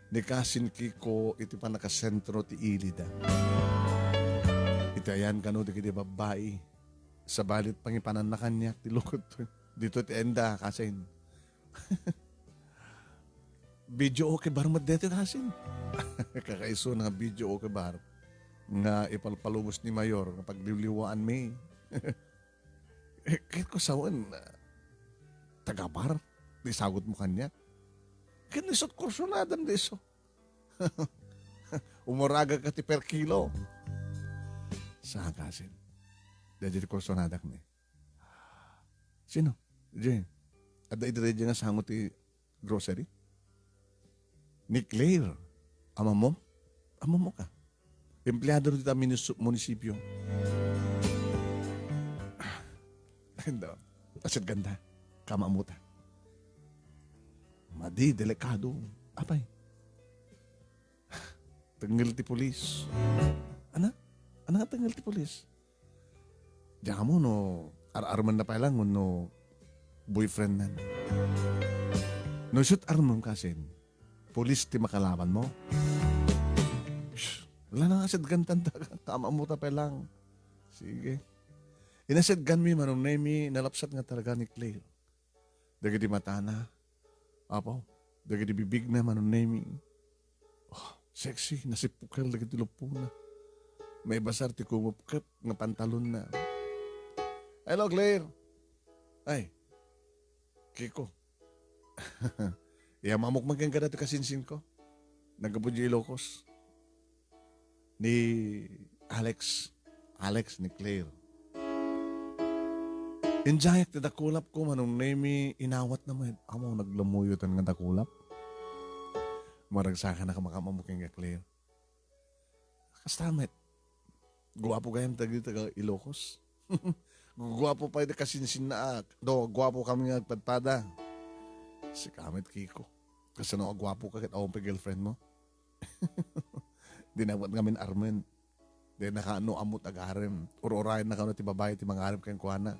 ni kasin Kiko iti pa nakasentro ti Ilida. Itayan ka no di kiti babae sa balit pangipanan na kanya ti lukot dito ti enda kasin. Video okay bar madete kasin. Kakaiso na video okay bar nga ipalpalubos ni Mayor nga pagliliwaan may. Kahit ko sawan tagabar. Di sagot mo kanya. Kinisot kursunadan diso. Umuraga ka ti per kilo. Saan kasin? Dadi ti kursunadak ni. Sino? Diyan. Ada idire nga sango ti grocery? Ni Claire. Ama mo? Ama mo ka. Empleyado dito munisipyo. Asit ganda. Kama mo ta. Madi, delikado. Apay. Tanggal ti polis. Ano nga tanggal ti polis? Diyan mo no, ar-arman na pa lang no, boyfriend nan. No shoot armam kasin. Polis ti makalaban mo. Wala na nga sadgan tanda. Tama mo ta pa lang. Sige. Inasadgan mi Manong Nemy, nalapsat nga talaga ni Claire. Dagi di mata na. Apo, dagi di bibig na Manong Nemy. Oh, sexy, nasipukal dagi ti lupo na. May basar ti kumupkap nga pantalon na. Hello, Claire. Ay, Kiko. Iya mamuk magkang ka dati kasinsin ko. Nagabod yung Ilocos. Ni Alex ni Claire. Injayak ti dakulap ko Manong Nemy inawat naman. Amo naglamuyutan nga dakulap. Maragsaka na ka makamamuking nga Claire. Kastamit. Guwapo kayang tagi taga Ilocos. Guwapo pa yung kasinsin na guwapo kami nga nagpadpada. Si Kamit Kiko. Kasi no, guwapo ka kitawang pa girlfriend mo. Dinawat ngamin Armen. Di nakaano amot agarem. Uro-urayan na ka ti babae ti mga arem kayang kuhana.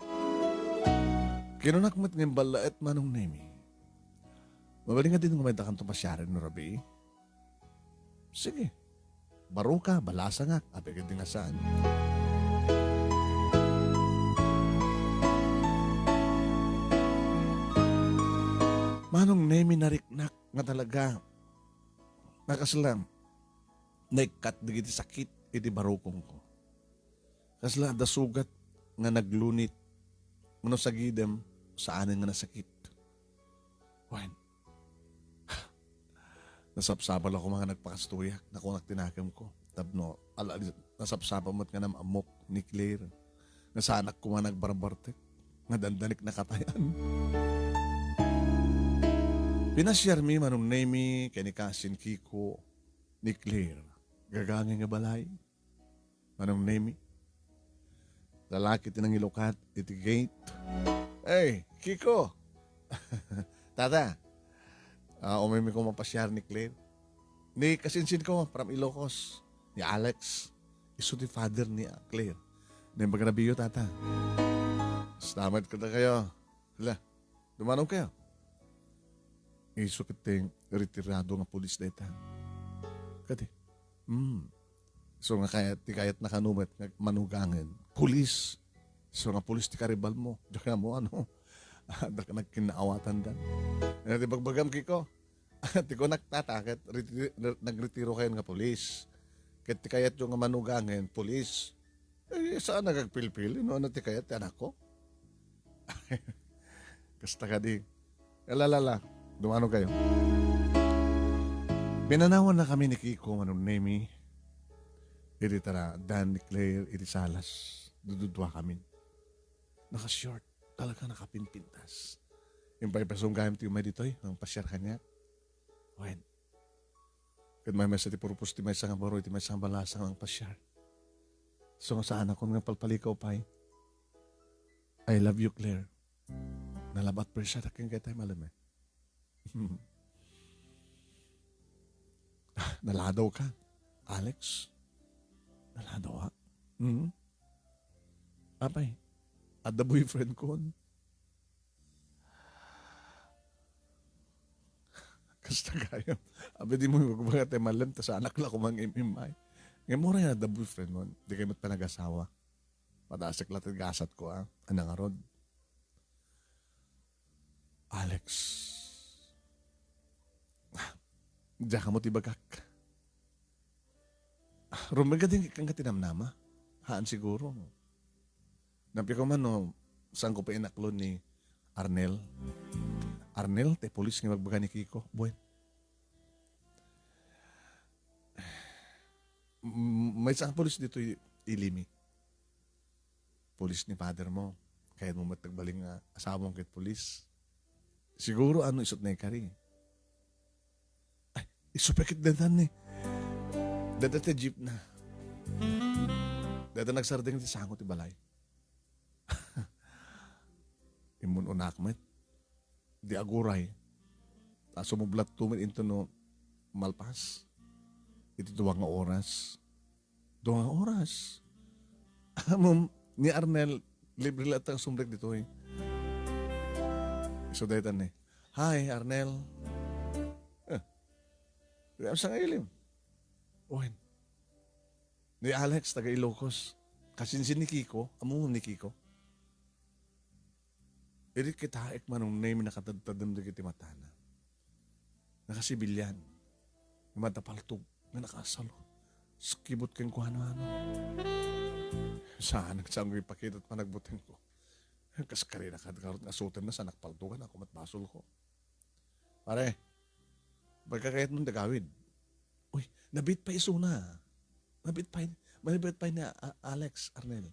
Kinunakmat ng balaet Manong Nemy. Mabaling nga din ng may dakan tumasyarin no Rabi. Sige. Baro ka, balasa nga. Ape ka din nga saan. Manong Nemy nariknak nga talaga. Nakasalam. Naikat digiti sakit iti barokong ko. Kasla da sugat nga naglunit Mano sa gidem, saanin nga nasakit. Wen. Nasapsapal ako mga nagpakastuyak na kung nagtinakam ko. Tapno, nasapsapal mo't nga na amok ni Claire. Nasanak ko nga nagbarbartek. Nga dandanik na katayan. Pinasyar mi Manong Nemy kay ni Kasin Kiko ni Claire. Gagangin nga balay. Manong Nemy. Lalaki tinang ilokat iti gate. Hey, Kiko! Tata, umimi ko mapasyar ni Claire. Ni kasinsin ko from Ilocos. Ni Alex. Iso ti father ni Claire. Nembaga na biyo, tata. Stamad ka na kayo. Hala, dumanong kayo. Iso kiting retirado nga pulis na ita. Kati. So nga kayat nakanumet nga manugangan. Pulis. So nga pulis ti karibal mo. Diyan ka mo ano. Nagkinaawatan dan. Di bagbagam kiko. Ti ko nagtatakit. Nagretiro kayo nga pulis. Kati kayat yung nga manugangan. Pulis. Eh, saan nagagpilpil? Ano ti kayat anak ko? Kasta ka di. Lalala. Dumano kayo. Binanawan na kami ni Kiko, Manong Nemy. Iri tara, Dan ni Claire, iri salas. Dududwa kami. Naka-short. Talaga nakapinpintas. Yung paipasong gayam ti umay dito'y. Ang pasyar kanya. Wen. Kad may mesa ti purpos ti may sang baro, ti may sang balasang ang pasyar. So nga saan ako nga palpalikaw pa'y. I love you, Claire. Nalabat pa siya taking kay tayo malam eh. Naladaw ka, Alex? Naladaw ka? Apay, at the boyfriend ko. Kasta kayo. Abi di mo magbaga tayo malam, tas anak lang kumang imimay. Ngayon mo rin the boyfriend mo, di kayo mat panag-asawa. Patasak lahat gasat ko anang arod. Alex. Diyan ka mo tibagak. Rumaga din kang katinamnama. Haan siguro. Napi ko man no, saan ko pa inaklon ni Arnel. Arnel, te polis nga magbaga ni Kiko. Buwan. May isang polis dito ilimi. Polis ni father mo. Kaya mo matagbaling asawa mong kit polis. Siguro ano isot na ikari. Ay, isupekit dadan eh. Dada te jeep na. Dada nagsarding ti sangot ti balay. Imun unakmet. Di aguray. Taso mo blat tumit into no malpas. Iti duwang nga oras. Duwang nga oras. Ni Arnel, libre lahat ang sumrek dito eh. So daytan eh. Hi, Arnel. Sa ilim. Owen. Ni Alex, taga Ilocos. Kasinsin ni Kiko. Amo ni Kiko. Iri kita Manong Nemy nakatadtadam di kiti matana. Nakasibilyan. Matapaltog. Nga nakasalo. Skibot keng kuhano-ano. Saan nagsanggoy pakit at panagbutin ko. Kas kari nakadkarot nga sutan na sa nakpaltugan ako matbasol ko. Pare, pagkakayat mong dagawid. Uy, nabit pa iso na. Nabit pa ni Alex, Arnel.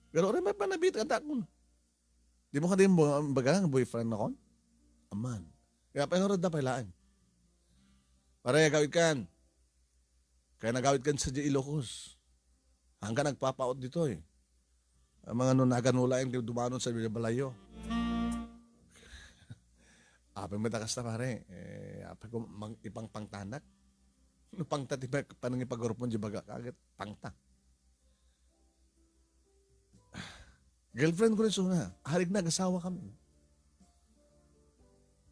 Pero rin may panabit ka dakon. Di mo ka din bagang boyfriend na kon? Aman. Kaya pa yung rada pailaan. Pare, gawid kan. Kaya nagawid kan sa Ilocos. Hanggang nagpapaot dito eh. Ang mga naganulain kayo dumanon sa balayo. Apay matakas na pare. Apay ko ipang pangtanak. No pangta tiba panang ipagorpon di baga kaget pangta. Girlfriend ko rin suna. Harig na asawa kami.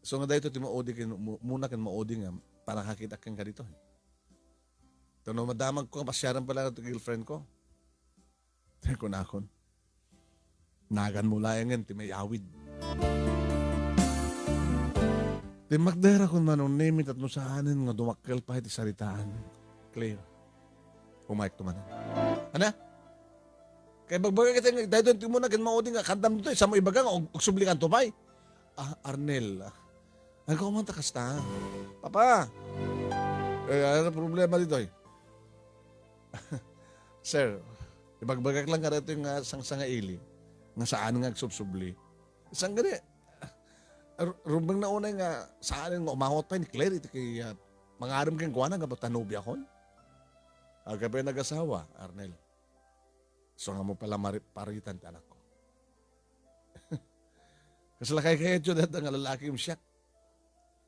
So nga dahito timaodi kin muna kin maodi nga para kakita kang ka dito. Tano madamag ko pasyaran pala ng girlfriend ko. Teko na akon. Nagan mo layangan, ti may awid. Ti magdera kung Manong Nemy at nusahanin nga dumakkel pa iti saritaan. Clear. Pumayag tumanan. Ana? Kaya bagbaga kita, dahil doon mo na, ganmaudin nga, kandam dito, isa mo ibaga nga, og sublikan to bay. Arnel, nagkaumanta kasta. Papa, ano problema dito eh? Sir, ibagbagak lang ka rito yung sang ili, nga saan nga subsubli. Isang gani, rumang na unay nga, saan nga umahot pa ni Claire, ito kay mga aram kang kuwanan nga ba tanubi ako? Agabay nag-asawa, Arnel. So nga mo pala paritan ti anak ko. Kasi lakay kayo dyan at ang lalaki yung siyak.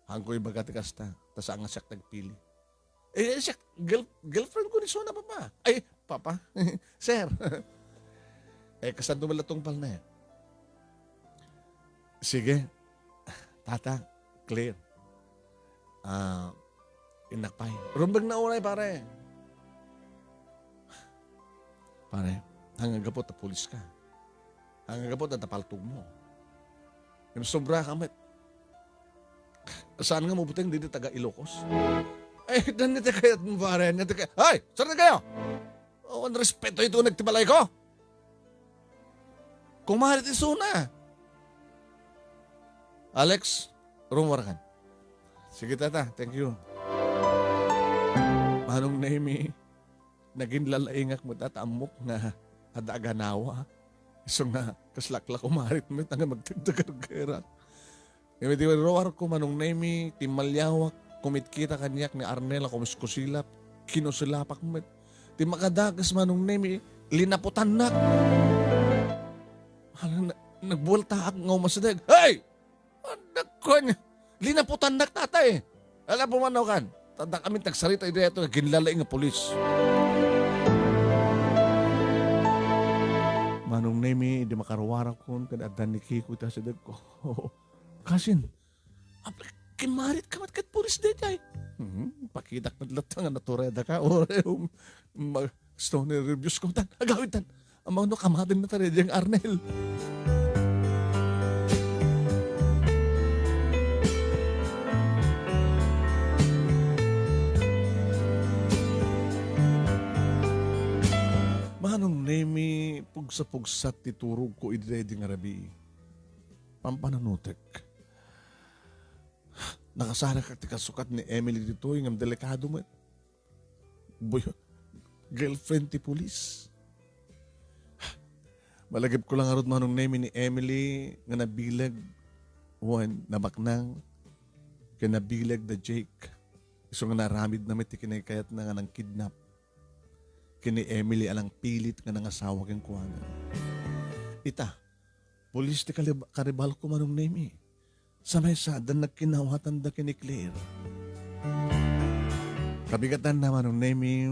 Hangko'y bagatikas ta. Tas ang siyak nagpili. Siyak, girlfriend ko ni Sona, papa. Ay, papa. Sir. Kasan tumalatong pal na yan. Sige. Tata, clear. Inakpay. Rumbag na unay, pare. Pare, hanggang gapot na pulis ka. Hanggang gapot na tapaltog mo. Yung sobra kamit. Saan nga mabuting dito taga Ilocos? Dan nito kayo, pare. Ay, saan na kayo? Ang respeto ito nagtibalay ko. Kung mahalit iso na. Alex, rumwarakan. Sige tata, thank you. Manong Nemy, naging lalaingak mo tatamok nga adaganawa. So nga, kaslaklak umarit mo, nga magtagdagan-garan. Ngayon, di rawar ko, Manong Nemy, timalyawak, kumitkita kanyak ni Arnel, kumiskusilap, kinusilapak mo. Di makadagas, Manong Nemy, linaputan na. Nagbuwalta nga umasadag. Hey! Anak ko niya, linaputan na tatay. Alam po manaw kan, tanda kami tagsarita ito, ginlalaing nga polis. Manong Nemy, di makarawara ko, kadadan ni Kiko ita sa dag ko. Kasin, kimarit ka mat kat pulis din ay. Pakidak na latang nga natureda ka. O, stone reviews ko, agawin tan. Amang no kamadin na tayo diyang Arnel. Manong Nemy, pugsa-pugsat titurog ko idredi nga rabi. Pampananutek. Nakasara ka tikasukat ni Emily dito yung delikado mo. Boy, girlfriend ti pulis. Malagip ko lang arot Manong Nemy ni Emily nga nabilag. Juan, nabaknang. Kaya nabilag na Jake. Iso nga naramid na may tikinay kayat na nga ng kidnap. Kini Emily alang pilit nga nangasawa kang kuwanan. Ita, pulis ti karibal ko Manong Nemy. Sa may sadan nagkinawatan da kini Claire. Kabigatan na Manong Nemy,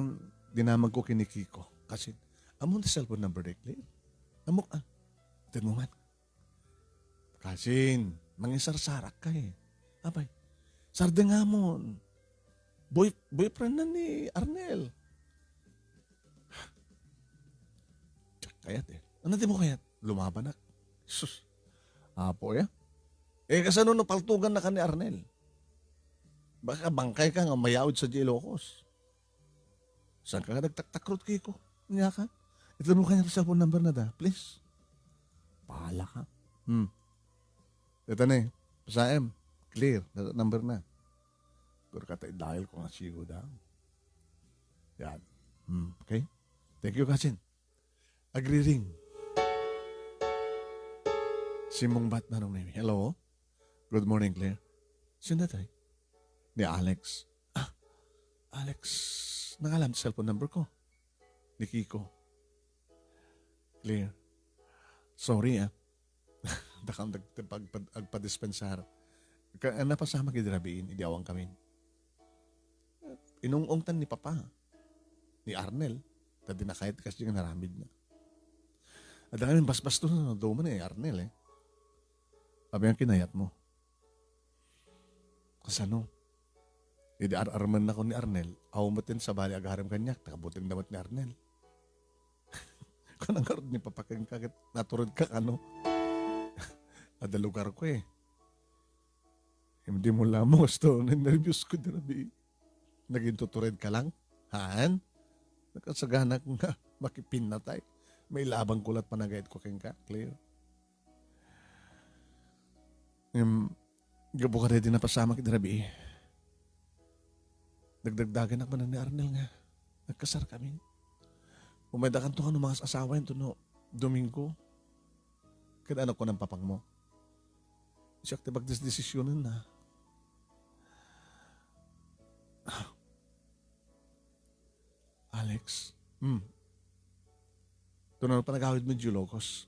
dinamag ko kini Kiko. Kasi, amon ti cellphone number ni Claire. Amok tin mo man. Kasi, mangisarsarak ka eh. Abay, sarde nga mon. Boyfriend na ni Arnel. Kayat eh. Ano di mo kayat? Lumaban na. Sus. Apo ya. Kasano no paltugan na ka ni Arnel? Baka bangkay ka nga mayawid sa Ilocos. Saan ka nagtaktakrot Kiko? Niya ka? Ito mo kanya cellphone number na da. Please. Pahala ka. Ito na eh. Pasaem. Clear. Number na. Pero kata dahil ko nga sigo daw. Yan. Okay? Thank you, Kasin. Agri-ring. Simong bat Manong Nemy. Hello? Good morning, Claire. Sino tayo? Ni Alex. Alex. Nangalam sa cellphone number ko. Ni Kiko. Claire. Sorry Dakang agpadispensar. Napasama kidirabiin. Idiawang kami. Inungungtan ni Papa. Ni Arnel. Tadi na kahit kasi yung naramid na. At kami bas-bas to na doon man Arnel eh. Sabi ang kinayat mo. Kasano? Idi arman na ko ni Arnel. Awamatin sa bali agaram kanyak. Takabutin damat ni Arnel. Kung nangarod ni papakang kakit naturod ka ano. Ada lugar ko eh. Hindi mo lamos to. Nervyos ko din nabi. Naging tutured ka lang. Haan? Nakasagana ko nga makipin na tayo. May labang kulat panagayat ko keng ka, Claire. Gabo ka rin din na pasama kita rabi. Dagdagdagan ako ni Arnel nga. Nagkasar kami. Umadakan to ka ng mga asawa yun to no, Domingo. Kaya anak ko ng papang mo. Siya ka desisyonan na. Alex, ito na panagawid mo Julocos.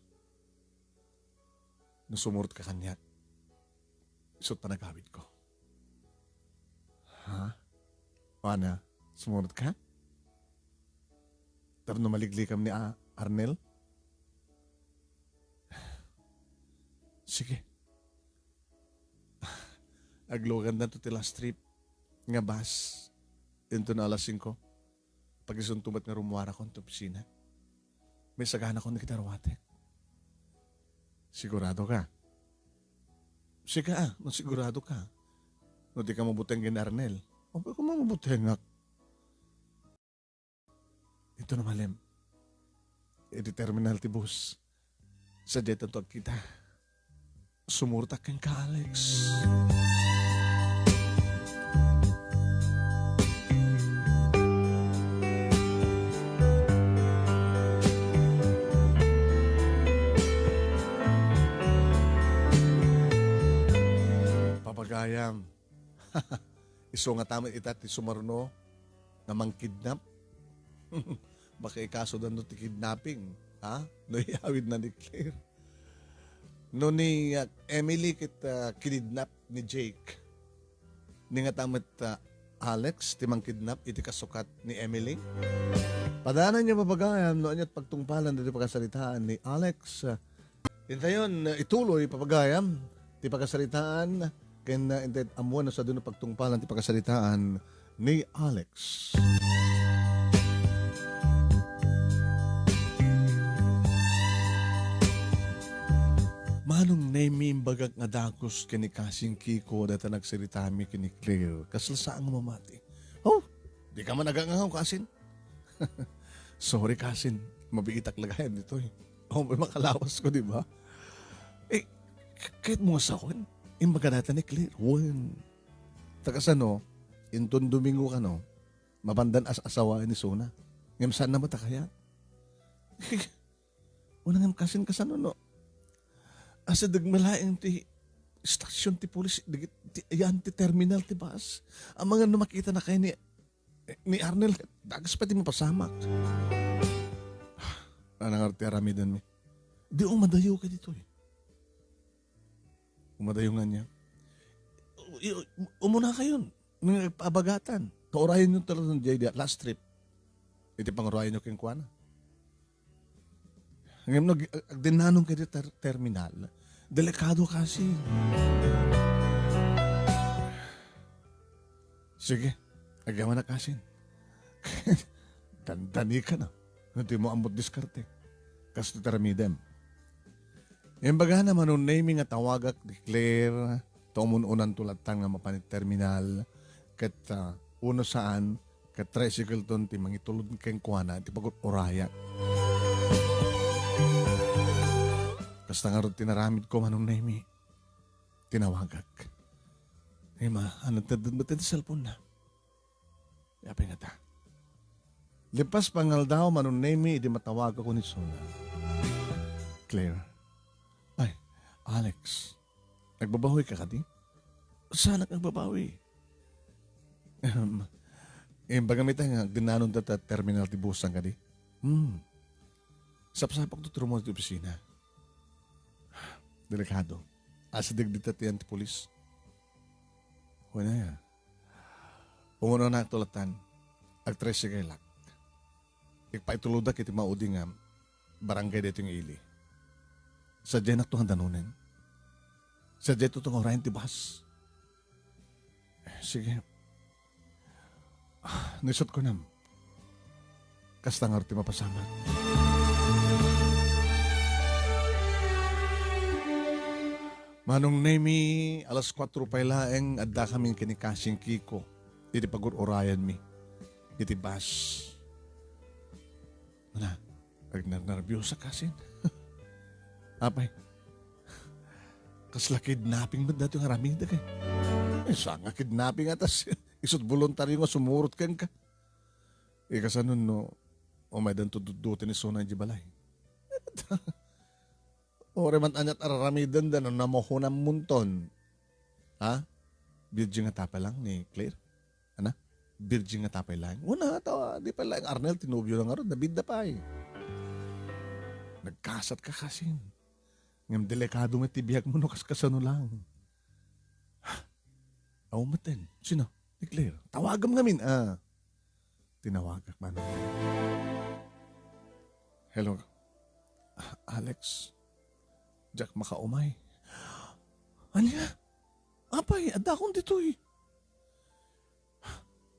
Nasumurot ka kanya. Isot panagawid ko. Ha? Ana, sumurot ka? Tapos maliglikam ni Arnel? Sige. Aglogan na to tila strip. Nga bas. Ito na alas 5. Pag isuntumat nga rumuara ko ng opisina. May sagana ko na kitarwatek. Sigurado ka? Sige sigurado ka. No di ka mabuteng gin Arnel. O ba kung mamabuteng nga? Ito na malim. I-terminal ti bus. Sa jet ang kita. Sumurtak kang ka, Alex. Papagayam. Iso nga tama itat ti sumarno na mangkidnap. Baka ikaso doon no ti kidnapping. Ha? No iawid na ni Claire. No ni Emily kita kidnap ni Jake. Ni nga tamat Alex ti mangkidnap iti kasukat ni Emily. Padanan niya papagayam no anyat pagtungpalan dito pagkasalitaan ni Alex. Intayon ituloy papagayam ti pagkasalitaan ken inted amuan na sa doon pagtungpalan ti pagkasalitaan ni Alex. Manong Nemy bagag nga dakos kini kasing Kiko data nagsalita mi kini Claire. Kasal saan nga mamati? Oh, di ka man nagangangaw kasin. Sorry kasin, mabigitak lagayan dito eh. Oh, may makalawas ko, di ba? Eh, kahit mo sa akin, imbaga ni Claire. Wan. Takasano, inton Domingo ka no, mabandan asawa ni Sona. Ngam saan na matakaya? Unang kasin kasano no. Asa dagmalaing ti stasyon ti polis, yan ti terminal ti bus. Ang mga namakita na kayo ni Arnel, dagas pati mo pasamak. Anang arte aramidan mi. Di umadayo ka dito eh. Umadayo nga niya. Umuna kayo. Nagpabagatan. Kaurayan nyo talaga ng JD last trip. Iti pangurayan nyo keng kuwana. Ngayon, dinanong kayo terminal. Delikado kasi. Sige, agawan na kasin. Dandani ka na. Hindi mo ambot diskarte. Kasi taramidem. Yung baga naman, nung naming nga tawagak, declare, tumununan tulatang nga mapanit terminal, kat uno saan, kat tricycle ton, ti mangitulod keng kuwana, ti pagot oraya. Basta nga rin tinaramid ko Manong Nemy. Tinawagak. Eh ma, anong tadunbatin sa cellphone na? Yapi nga ta. Lipas pangal daw Manong Nemy, di matawag ako ni Sona. Claire. Ay, Alex. Nagbabawi ka di? Saan nagbabawi? Bagamit nga, dinanon data terminal ti busang ka di? Sapsapak tuturo mo sa opisina. Delikado. Asa digdita ti antipolis. Wala yan. Umuno na tulatan. Agtres siya kailak. Ikpaituludak iti maudi nga barangay dito yung ili. Sadya na ito ang danunin. Sadya ito itong orayan ti bus. Sige. Nisot ko nam. Kastangar ti mapasamat. Manong Nemy, alas 4 pa ilaeng adda kaming kinikasing Kiko. Iti pagur orayan mi. Iti bus. Ano? Ag nervyusa kasin. Apay, kasla kidnapping mo dati yung aramida kay. Isa nga kidnapping atas. Isot voluntaryo nga sumurot kang ka. Kasanon no, may dan tududutin ni Sona di balay. Ore man anyat araramidan dan namohunam munton. Ha? Virgin nga tapay lang ni Claire. Ana? Virgin nga tapay lang. Una to, di pa lang Arnel tinubyo lang aron, nabida pa eh. Nagkasat ka kasin. Ngam delikado mo tibiyag mo no kaskasano lang. Aw maten. Sino? Ni Claire. Tawagam ngamin. Tinawagak man. Hello. Alex. Jack makaumay. Anya? Apay, ada akong dito eh.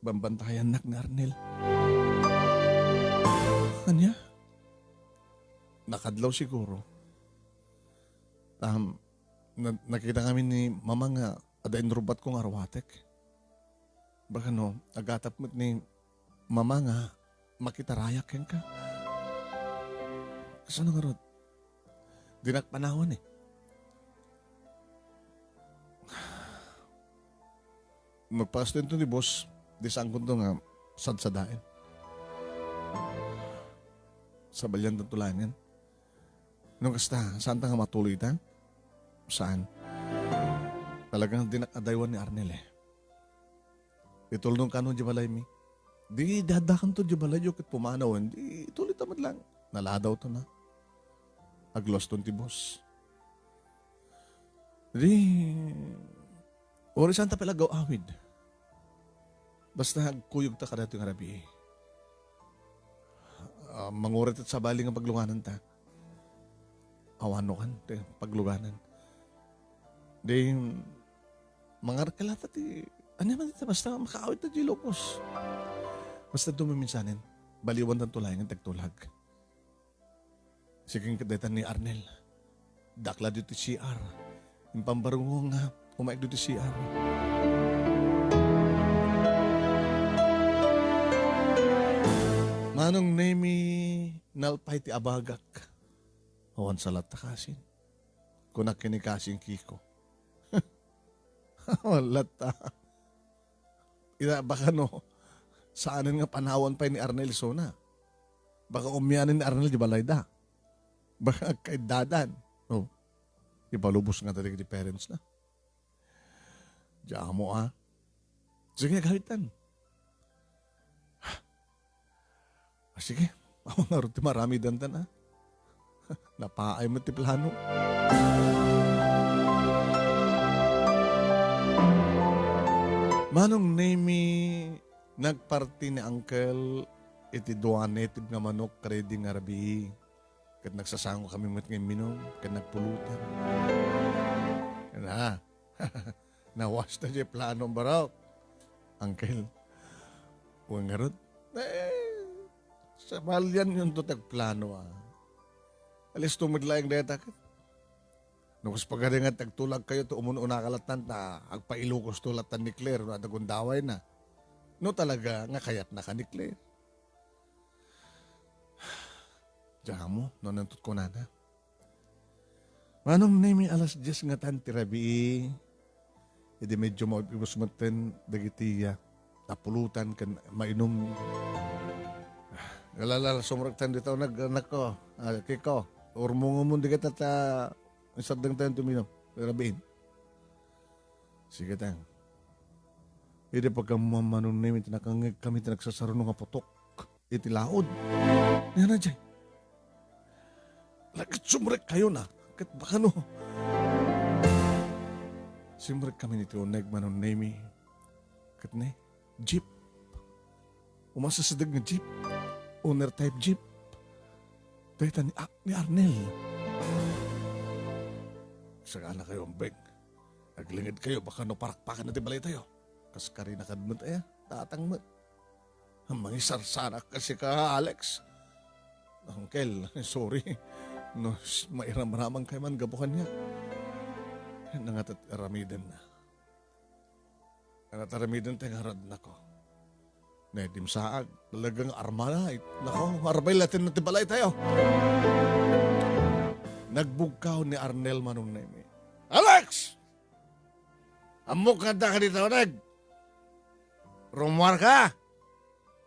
Bambantayan nak ni Arnel. Anya? Nakadlaw siguro. Nakita kami ni mama nga adain rubat kong arwatek. Baka no, agatap mo ni mama nga makitarayak yan ka. Kasano nga rod? Dinakpanawan eh. Magpasto ito ni boss, di saan ko ito nga sadsadain. Sa balyan ng tulangan. Nung kasta, saan ta nga matuloy ta? Saan? Talagang dinakadaywan ni Arnel eh. Itulong ka nung jabalay mi. Di dadakan to jabalay yung kit pumanawan. Di ituloy tamad lang. Naladaw to na. Aglos to ti boss. Di... Ori saan ta palagaw awid. Basta kuyog ta kada ito yung harabi. Mangurit at sabali nga paglunganan ta. Awano kan, pagluganan. Di, mangarkalata ti, ano naman dito, basta makaawit na di lopos. Basta dumiminsanin, baliwan ng tulay ng tagtulag. Siging kadaitan ni Arnel, dakla dito CR, yung pambarungo nga, umaik dito CR. Manong Nemy, nalpay ti abagak. Awan salat ta kasin. Kunak kinikasing kiko. Walat ta. Baka no, saanin nga panawan pa ni Arnel Sona. Baka umyanin ni Arnel di balay da. Baka kay dadan. No, ipalubos nga talaga di parents na. Diyan mo Sige, gawitan. Sige, ako nga rin marami dantan Napaay mo ti plano. Manong Nemy, nagparti ni Uncle iti doa native nga manok kredi nga rabi. Kat nagsasango kami mat ngayon minom, kat nagpulutan. Na, nawas na siya plano baraw. Uncle, huwag nga rin. Sa malyan yung tutag plano Alis tumidlayang deta ka. Nukas pagkada nga tagtulag kayo to umuno nakalatan ta agpailukos tulatan ni Claire no adagundaway na. No talaga nga kayat na ka ni Claire. Diyan mo, no nantot ko na. Manong Nemy alas 10 nga tan tirabi. Hindi medyo maibos maten dagitiya. Tapulutan kan mainom. Galala sumuragtan dito nag-anak ko. Kiko. Urmungo mo di kita isadang tayo tuminom. Rabiin. Sige tang. Hindi pagka Manong Nemy kami tinagsasaro nga putok. Iti laod. Yan na dyan. Lagit sumurek kayo na. Kat baka no. Sumurek kami nito Manong Nemy. Kat ne. Jeep. Umasasadag nga jeep. Owner type jeep. Dahita ni Arnel. Saka na kayo ang beg. Naglingid kayo, baka no parakpakan natin balay tayo. Kas kari na kadmat tatang mat. Ang mangisar sana kasi ka, Alex. Uncle, sorry. No, mairam-ramang kayo man gabukan niya. Nangatat aramidan na. Nangatat aramidan tayo harad na ko. Nedim saag, talagang armala. Nako, arbay latin na tibalay tayo. Nagbugkaw ni Arnel Manong Nemy. Alex! Amok ka dito, nag. Rumwar ka.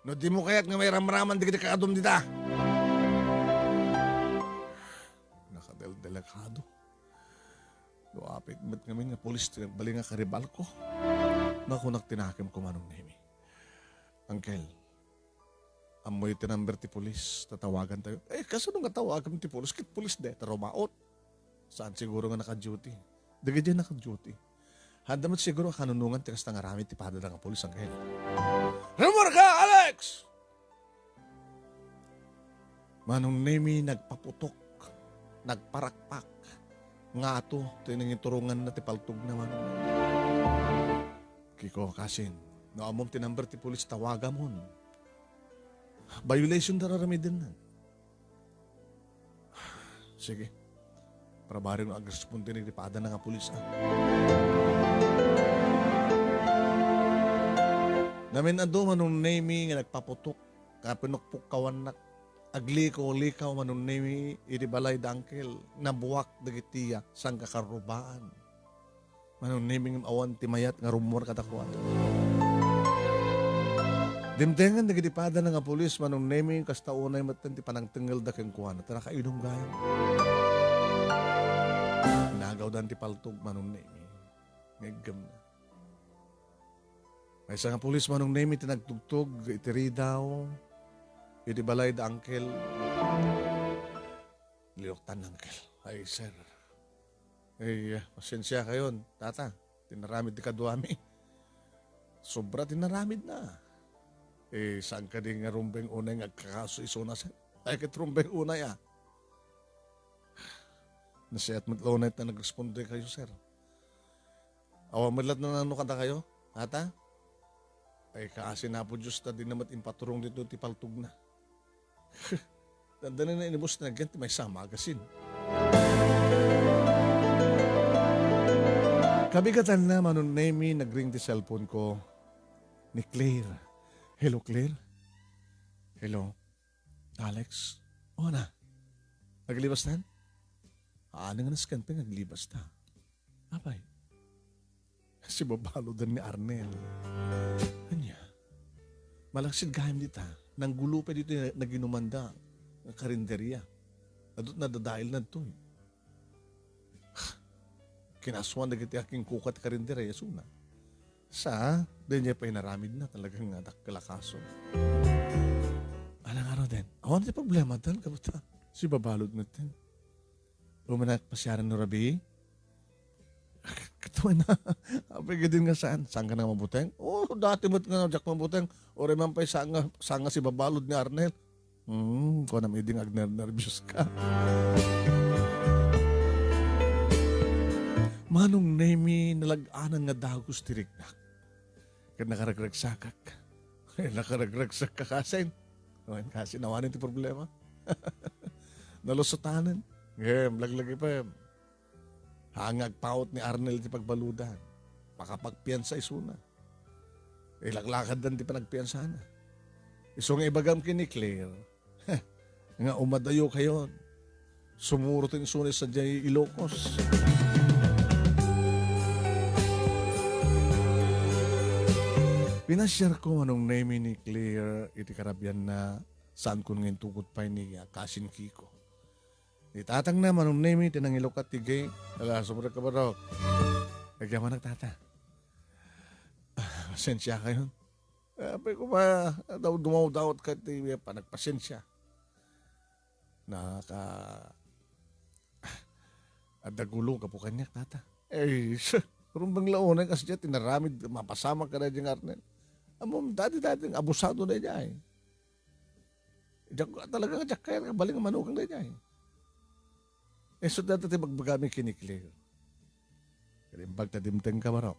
No di mo kaya't nga may ramraman di ka kadum dita. Nakadel-delekado. Luapit met kami nga polis bali nga karibal ko. Nakunak tinakim ko Manong Nemy. Angkel, amoy tinamber ti polis, tatawagan tayo. Kaso nung natawagan ti polis, kit polis de, tarumaot. Saan siguro nga naka-duty? Daga dyan naka-duty. Handamat siguro kanunungan ti kasta nga rami ti pada nga polis, Angkel. Rumor ka, Alex! Manong Nemy nagpaputok, nagparakpak. Nga ato, tiningiturungan na ti paltog na Manong Nemy. Kiko, kasin. No, amom tinamber ti polis tawaga mon. Violation dararami din na. Sige. Para bari ng agrespon tinig di paada na nga polis. Namin ado Manong Nemy nga nagpaputok. Kapinukpuk kawanak. Agliko-likaw Manong Nemy iti balay dangkel. Nabuwak dagitiya sang kakarubaan. Manong Nemy ng awan timayat nga rumor katakuan. Dimtengan nagdipada na nga polis Manong Nemy kasta unay matan ti panangtengal da ken kuan tara kainong gayon. Nagaw dan ti paltog Manong Nemy. Ngegem na. May isa nga polis Manong Nemy tinagtugtog itiri daw iti balay da angkel. Lioktan angkel. Ay sir. Pasensya kayon, tata. Tinaramid ti kadwami. Sobra tinaramid na. Saan ka din nga rumbeng unay nga kakaso isuna sa? Ay kit rumbeng unay Nasiyat matlonay na nag-responde kayo, sir. Awa madlat na nano kanta kayo, hata? Ay kaasin na po Diyos na din naman impaturong dito ti paltog na. Dandanin na inibos na ganti may sama agasin. Kabigatan na Manong Nemy nagring ti cellphone ko ni Claire. Hello, Claire? Hello? Alex? O na? Naglibas na? Ano nga naskan pa naglibas na? Apay? Si babalodan ni Arnel. Kanya? Malaksid gahim dita. Nang gulo pa dito na ginumanda ng karinderya. Adot na dadail na ito. Kinaswan na giti aking kukat karinderya. Suna. Sa, din niya pa inaramid na talagang kalakaso. Alang araw din, awan na problema din, kabuta. Si babalod natin. Umanak pasyaran no Rabi. Katuwa na. Apay din nga saan? Saan ka na mabuteng? Dati mo't nga jak mabuteng. O reman pa'y sanga si babalod ni Arnel. Kung na may ding agner-nervyos ka. Manong Nemy nalag-anan nga dagos tirignak. Kaya nakaragragsakak. Nakaragragsak ka kasin. Kasi nawanin ti problema. Nalusutanan. Laglagi pa. Hangag paut ni Arnel ti pagbaludan. Makapagpiyansa isuna. Laglakad dan ti panagpiyansana. Isong ibagam kini Claire. Nga umadayo kayo. Sumurutin sunis sa dyan Ilocos. Pinasyar ko Manong Nemy ni Claire iti karabyan na saan ko ngayon tukot pa ni Kasin Kiko. Itatang na Manong Nemy tinangilokat tigay. Ala, sumura ka ba raw? Nagyaman nagtata. Pasensya kayo. Apay ko ba daw dumaw-dawat ka ti panagpasensya. Adagulo ka po kanya, tata. Rumbang laonan kasi dyan, tinaramid, mapasama ka na dyan, Arnel. Amom, dati-dati, abusado na dyan. Talagang dyan kaya, baling manugang na dyan. So dati magbagami kiniklir. Kalimbag na dimteng ka ba raw?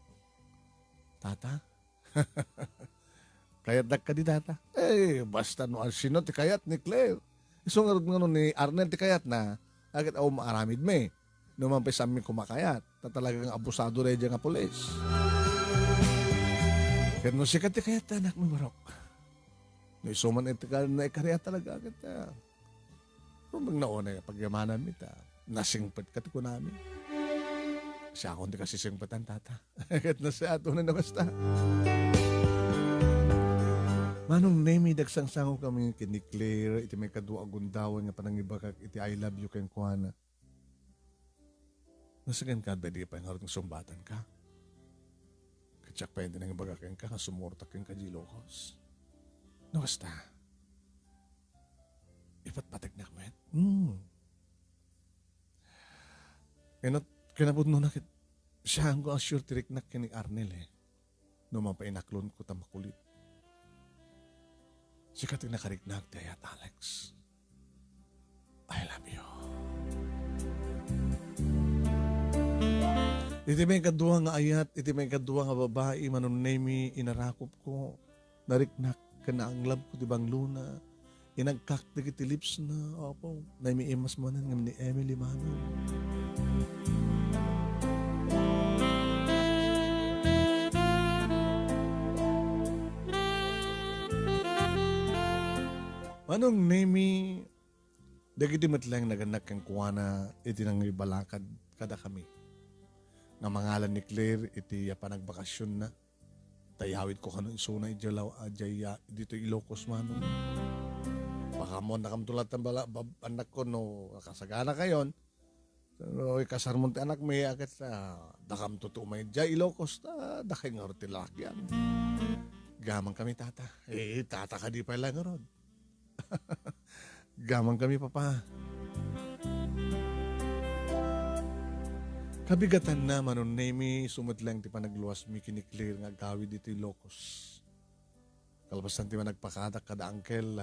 Tata? Kayat ka di tata? Basta no, sino ti kayat ni Claire? So nga ni Arnel ti kayat na, agad ako maaramid me. Naman pa sa amin kumakayat. Talagang abusado na dyan nga polis. Kaya no sikat ti kayat anak mo barok. Isuman ito ka na ikarya talaga kita. Rumang nauna pagyamanan mita. Nasingpat ka ko namin. Siya ako hindi kasi singpatan tata. Kahit na siya ato na basta. Manong Nemy, dagsang sango kami kiniklear. Iti may kadua agundawan nga panangibakak. Iti I love you kayong kuhana. Nasagan ka, ba di pa yung harap ng sumbatan ka? Katsak pa hindi nang ibagak ka, sumurtak yung kajilokos. No, basta. Ipatpatig na kami. Kinabot no nakit. Siya ang ko assure tirik na kini Arnel eh. No mapainaklon ko tamakulit. Sikat yung nakariknag tayo at Alex. I love you. Iti may kadua nga ayat, iti may kadua nga babae, Manong Nemy, inarakop ko, nariknak ka na ang love ko, tibang luna, inagkaktig iti lips na, opo, na may imas mo na ni Emily Manong. Manong Nemy, dagiti matlang naganak kang kuwana, iti nang ibalakad kada kami. Nga mangalan ni Claire, iti panagbakasyon na. Tayawid ko kanon isuna ijalaw ajaya dito Ilocos Manong. Baka mo nakamtulat ang anak ko no kasagana kayon. Pero ikasar mo ti anak may akit na dakam totoo may jay Ilocos na dakay nga rin tilakyan. Gamang kami tata. Tata ka di pa lang ron. Gamang kami papa. Kabigatan na Manong Nemy, sumut lang ti panagluwas mi kiniklear nga gawid dito Ilocos. Kalpasan ti managpakadak kada angkel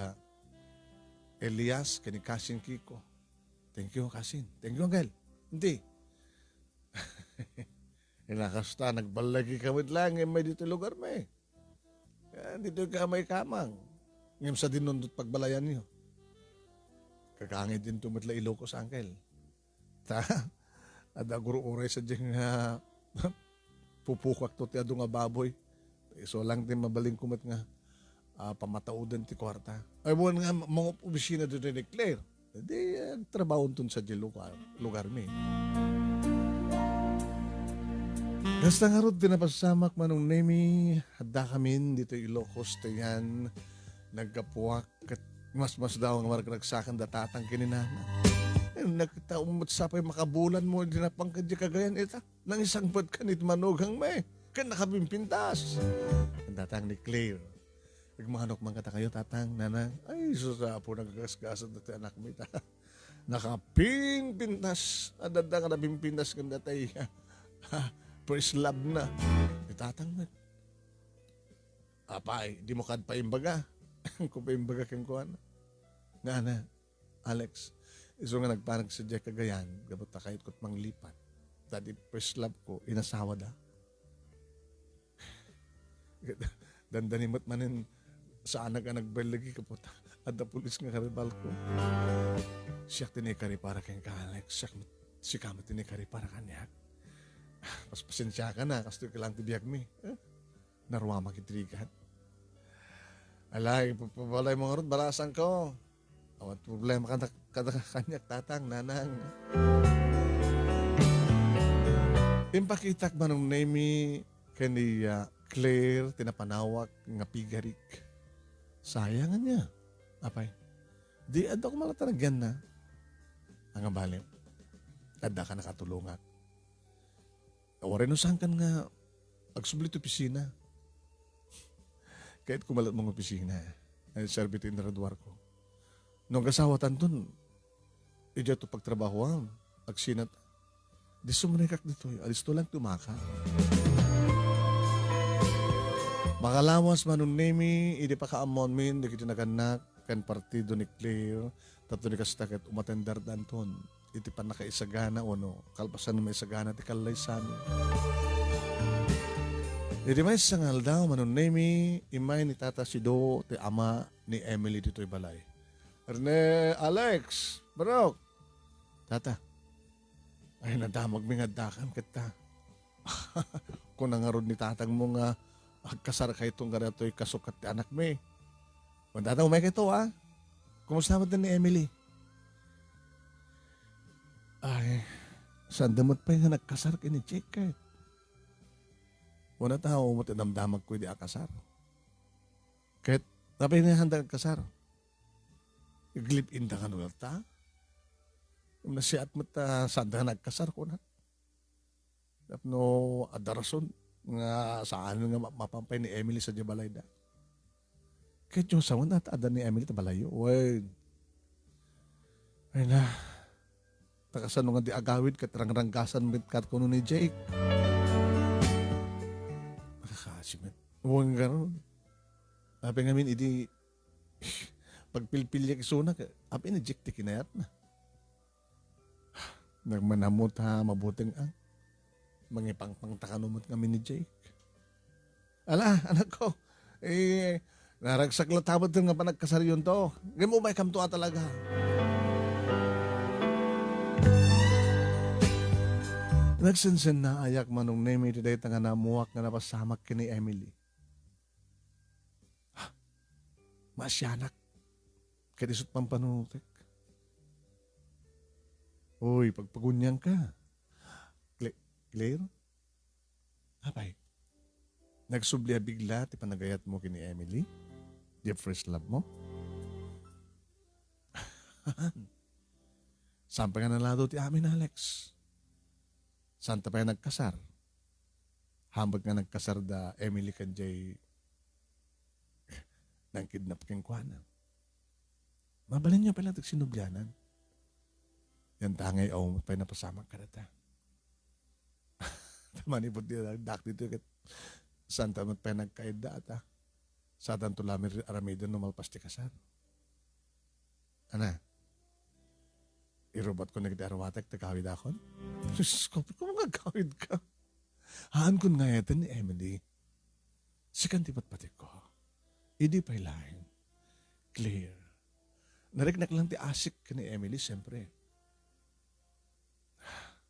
Elias kani Kasin Kiko. Thank you Kasin. Thank you angkel. Hindi. Inakasta nagbalagi kawid lang may dito lugar may. Dito ka may kamang. Ngam sa dinundot pagbalayan niyo. Kakangit din tumatla Ilocos angkel. Ada guru oray sa diyang pupukak to ti adu nga baboy. So lang din mabaling kumat nga pamataudan ti kwarta. Ay buwan nga mga opisina doon ni Claire. Hindi trabaho dun sa lugar mi. Basta nga ron dinapasamak Manong Nemy. Hada kami dito Ilocos tayan. Nagkapuak at mas daw ang maragsakan datatang kininana. Nagtaumot sa pa'y makabulan mo, dinapangkadya kagayan ita. Nang isang bad ka nit manugang may, kan nakabimpintas. Ang datang ni Claire. Nagmahanok man kata kayo, tatang, nanang. Ay, susapo, nagagasgasan dati anak mo ita. Nakapimpintas. Adadang nabimpintas kanda tayo. First love na. Itatang mo. Apay, di mo kad pa imbaga. Kung pa imbaga kang kuhan. Nga Alex. Iso nga nagparang sa Jack Cagayan, gabot na kahit ko't manglipat. Dati first love ko, inasawa da. Dandanimot manin sa anak nagbalagi kapot. At na pulis nga karibal ko. Siya tinikari para kang ka, Alex. Si kama tinikari para kanyak. Paspasensya ka na, kasto ka lang tibiyag mi. Naruwa makitrigat. Alay, pabalay mo nga ron, balasan ko. Awat problema kada kanyak tatang nanang. Impakitak Manong Nemy kani Claire tinapanawak nga pigarik. Sayang niya. Apay. Di adto ko malatanagyan na. Ang balim. Adda ka nakatulungan. Awarin usahan kan nga agsublit opisina. Kahit kumalat mong opisina. Ay serbito inaradwar ko. Nung kasawatan dun, ija to pagtrabahoan, agsinat, di sumanikak dito, alis to lang tumaka. Makalawas Manong Nemy, hindi pa ka-amon min, di kita naganak, kan partido ni Claire, tato ni kastakit, umatendar danton, iti pa nakaisagana o no, kalpasan na may isagana, ti kalay sa amin. Hindi may sangal daw, Manong Nemy, imay ni Tata Sido, ti ama ni Emily dito'y balay. Erne, Alex, Barok. Tata, ay nadamag may ngadakan kita. Kung nangarod ni tatang mo nga, agkasar ka itong garato'y kasukat ti anak me. Kung tataw may kito kumusta mo din ni Emily? Ay, saan damot pa yung nagkasar kini Jake Una tao mo tinamdamag ko di akasar. Kahit tapay na handa kasar. Iglip in da ka nung ta. Yung nasiat mo ta saan da nagkasar ko na. Tapno adarason nga saan nga mapampay ni Emily sa Jabalay da. Kahit yung sawan at ada ni Emily tabalayo. Wait. Ay na. Takasan nga di agawid katrang-ranggasan mit kat kuno ni Jake. Makakasimit. Huwag gano'n. Sabi nga min, idi pagpilpilyak sunak, api na Jake ti kinayat na. Nagmanamot mabuting mangipang takanumot kami ni Jake. Ala, anak ko, naragsak latabot yung nga panagkasaryon to. Ngayon mo may kamtua talaga. Nagsinsin na ayak Manong Nemy today nga namuwak nga napasamak kini Emily. Masyanak. Kadisot pang panutik. Uy, pagpagunyang ka. Clear? Apay. Nagsublia bigla ti panagayat mo kini Emily? Di first love mo? Sampai nga nalado ti amin, Alex. Santa pa nagkasar. Hambag nga nagkasar da Emily kanjay nang kidnap keng kuana. Mabalin niya pala tig sinubyanan. Yan tangay mo pa napasamang ka na ta. Tamanipot niya dak dito kat Santa mat pa nagkaida ata. Satan tulamir aramidan no malpasti kasar. Ana? Irobot ko nagdarwatek tagawid akon. Diyos ko, kung magagawid ka. Haan kun nga yata ni Emily. Sikantipat pati ko. Idi pa'y lain. Clear. Nariknak lang ti asik ka ni Emily, siyempre.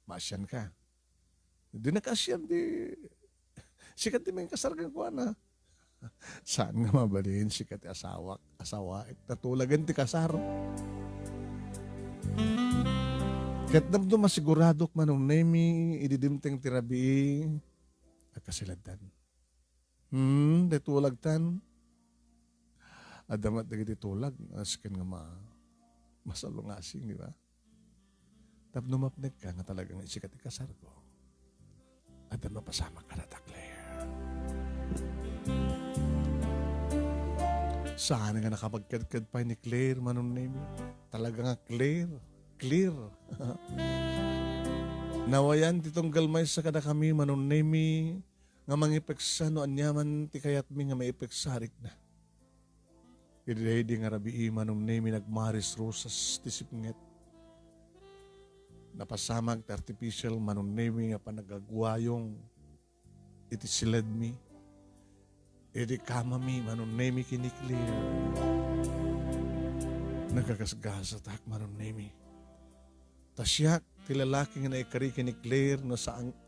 Masyan ka. Di nakasyan di. Sikat ti may kasargan ko na. Saan nga mabalin sikat ti asawa. Tatulagan ti kasar. Kat namdo masiguradok Manong Nemy, ididimteng tirabi, agkasiladan. Detulagtan. Adamat na tulag, askin nga masalungasing, di ba? Tapno mapnek ka nga talagang isikat ikasar ko. At mapasama ka na Claire. Saan nga nakapagkadkad pa ni Claire, Manong Nemy? Talaga nga Clear. Nawayan titong galmay sa kada kami Manong Nemy nga mangipeksa no anyaman ti kayat mi nga maipeksarik na. Ididi nga rabi Manong Nemy nagmaris rosas ti sipnget. Napasamag ti artificial Manong Nemy nga panagagwayong iti silad mi. Iti kama mi Manong Nemy kini Clear. Nagkagasgasa tak Manong Nemy. Tasyak, ti lalaki nga naikari ni Claire na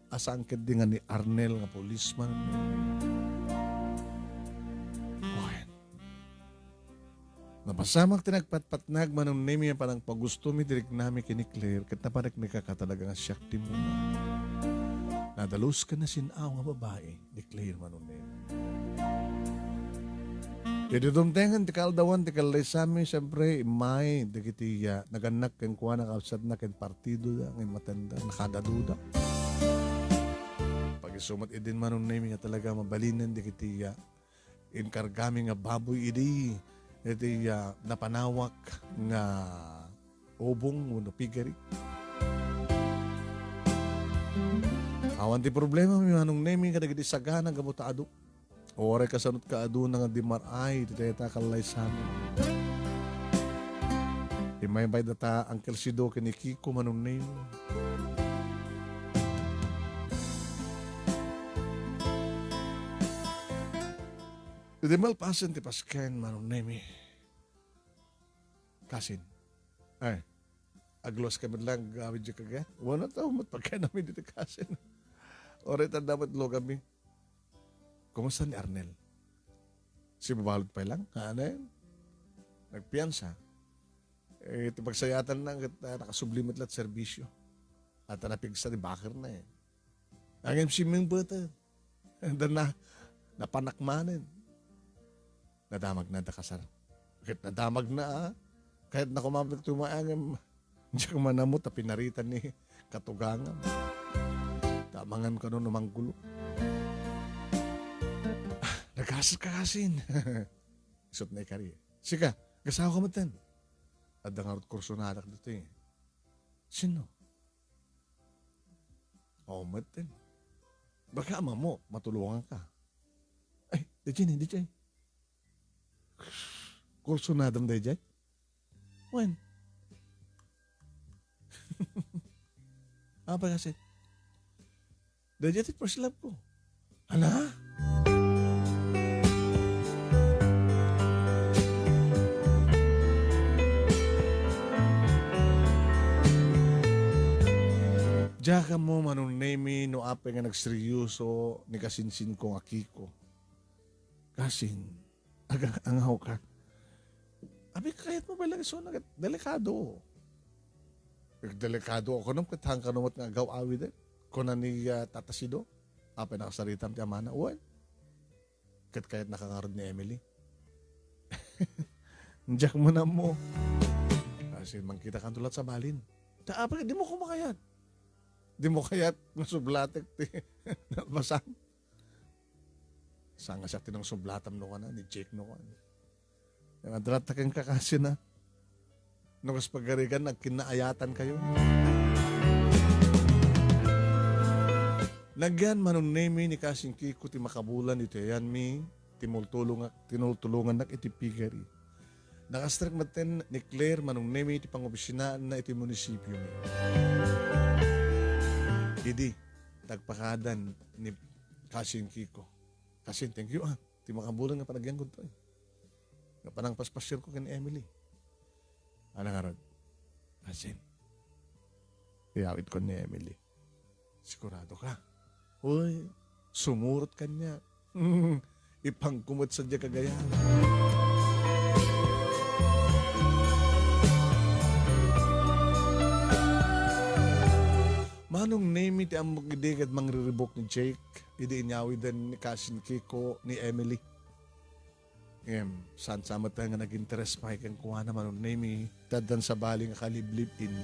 asang di nga ni Arnel nga policeman. Buwan. Napasamang tinagpatpatnag Manong Nemy ang parang pagusto mi direk nami kini Claire kat napanak ni kakatalaga nga siyak ti muna. Nadalus ka na sinaw nga babae ni Claire Manong Nemy. Ididumtengan ti kaldawan ti kalaysami siyempre imay dagitiya naganak keng kuha nakapsad na ken partido da ng matanda nakadaduda. Pag-isumat idin Manong Nemy nga talaga mabalinan dagitiya inkargami nga baboy idi napanawak nga obong uno pigari. Awan ti problema mi Manong Nemy kadagiti sagana gamutado. Ore kasanot ka adu nga di maray, titeta kalay sa amin. Imay-bay data Uncle Sido kini Kiko Manong Nemy. Di malpasan ti pasken Manong Nemy. Kasin. Ay, aglos kami lang gawin dyan kaga. Wala tao matpagkain namin dito kasin. Ore ta dapat lo kami. Kumusta ni Arnel? Si babalot pa lang? Ano yun? nagpiyansa. Iti pagsayatan na nakasublimit lat serbisyo. At napigsa ni Bakir na eh. Ang siming bata. Dan na napanakmanin. Nadamag na dakasar. Kahit nadamag na kahit na kumapit tumaangam. Hindi ka manamot na pinaritan ni Katugangam. Tamangan ka nun namang gulo. Nagkasas ka kasin. Isot na ikari. Sika, kasawa ka matan. At dangarot kurso na anak dito eh. Sino? Oo, matan. Baka ama mo, matulungan ka. Ay, di chay. Kurso na adam day jay? When? Apa kasi? Dajay first love ko. Ana? Diya mo Manong Nemy no ape nga nagseryoso ni kasinsin ko nga kiko. Kasin, angaw ka. Abi kahit mo ba lang so delikado. Delikado ako nung katang kanumot nga agaw awi din. Kuna ni Tatasido, ape nakasaritam ti amana. Uwan. Kahit nakangarod ni Emily. Diyak mo na mo. Kasi mangkita kang tulat sa balin. Ape, di mo kumakayat. Di mo kayat nasublatek ti basang. Sanga siya tinang sublatam no ka na, ni Jake no ka na. Yung adrat kang kakasi na. Nung pagarigan, nagkinaayatan kayo. Nagyan Manong Nemy ni kasing kiko ti makabulan iti yan mi tinultulungan nak iti pigari. Nakastrak maten ni Claire Manong Nemy iti pangobisinaan na iti munisipyo mi. Idi, tagpakadan ni kasing kiko. Kasing thank you ti makabulan nga panagyan ko to eh. Nga panang paspasyal ko kan Emily. Ano nga rod? Kasing. Iyawit ko ni Emily. Sigurado ka. Uy, sumurot ka niya. Ipangkumot sa diya kagayan. Manong Nemy ti amok idigad mangriribok ni Jake. Idi inyawidan ni Kasin Kiko ni Emily. Saan sama tayo nga nag-interest pa kang kuha na Manong Nemy. Tadan sa baling kaliblib-in.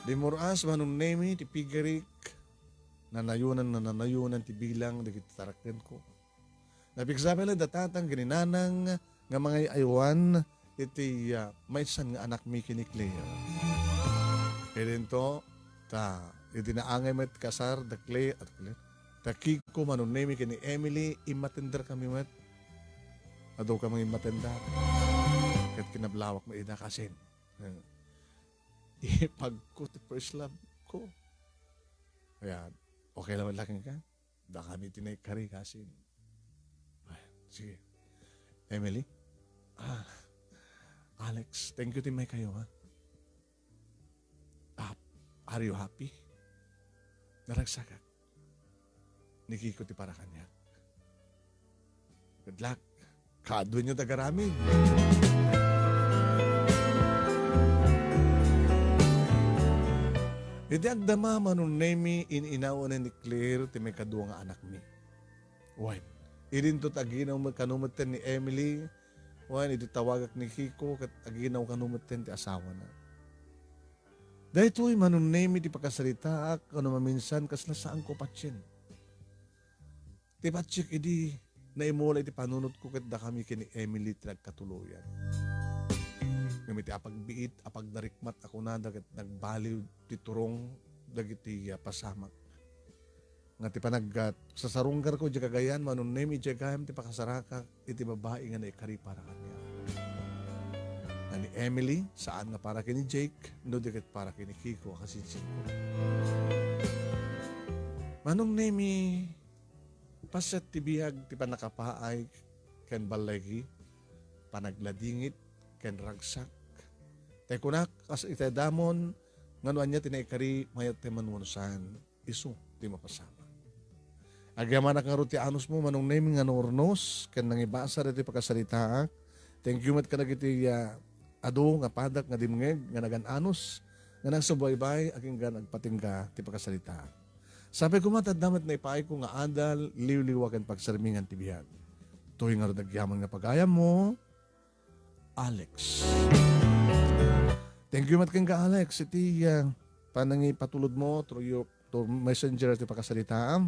Di moras Manong Nemy ti pigarik. Nanayunan ti bilang nagitatarakyan ko. Napigsabi lang datatang gininanang nga mga aywan iti may san nga anak mi kinikleya. Kailan to, iti naangay met kasar, dakle, at kle. Takiko Manong Nemy kini Emily, imatender kami met. Ado ka mga imatender. Kat kinablawak mo ina kasin. Ipag ko ti first love ko. Ayan. Okay naman laking ka? Da kami tinay kari kasin. Ay, sige. Emily? Alex, thank you timay kayo ha. Are you happy? Naragsakak. Nikiko ti para kanya. Good luck. Kaadwan nyo tagaramin. Hindi agdama Manong Nemy ininawan ni Claire ti may kadua nga anak mi. Wan, idin to taginaw magkanumatan ni Emily. Wan, ito tawagak ni Kiko kat aginaw kanumatan ti asawa na. Dahil ito'y Manong Nemy ti pagkasalita ano maminsan kasla saan ko patsin. Ti patsik idi naimula iti panunot ko kat da kami kini Emily ti nagkatuluyan. Ngamit apagbiit, apagdarikmat ako na dagat nagbaliw ti turong dagiti pasamak. Nga ti panaggat sa sarunggar ko di kagayan Manong Nemy di kagayam ti pakasaraka iti babae nga naikari para kanya. Na ni Emily saan nga para kini Jake no diket para kini Kiko kasinsin ko. Manong Nemy pasat ti bihag ti panakapaay ken balagi panagladingit ken ragsak. Tay kunak as itadamon nganuan niya tinaikari mayat ti manunusan isu ti mapasama. Agyaman ak nga ti anus mo Manong Nemy nga nornos ken nangibasa ti pagkasalita Thank you mat ka nagiti ado nga padak nga dimngeg nga nagananos nga nang subaybay aking nga nagpating ka ti pagkasalita. Sabi ko matad damat na ipaay ko nga adal liwliwagan pagsarmingan ti biyag. Tuwing nga nagyaman nga pagayam mo, Alex. Thank you mat ka Alex. Iti panangi patulod mo through messenger ti pagkasalita.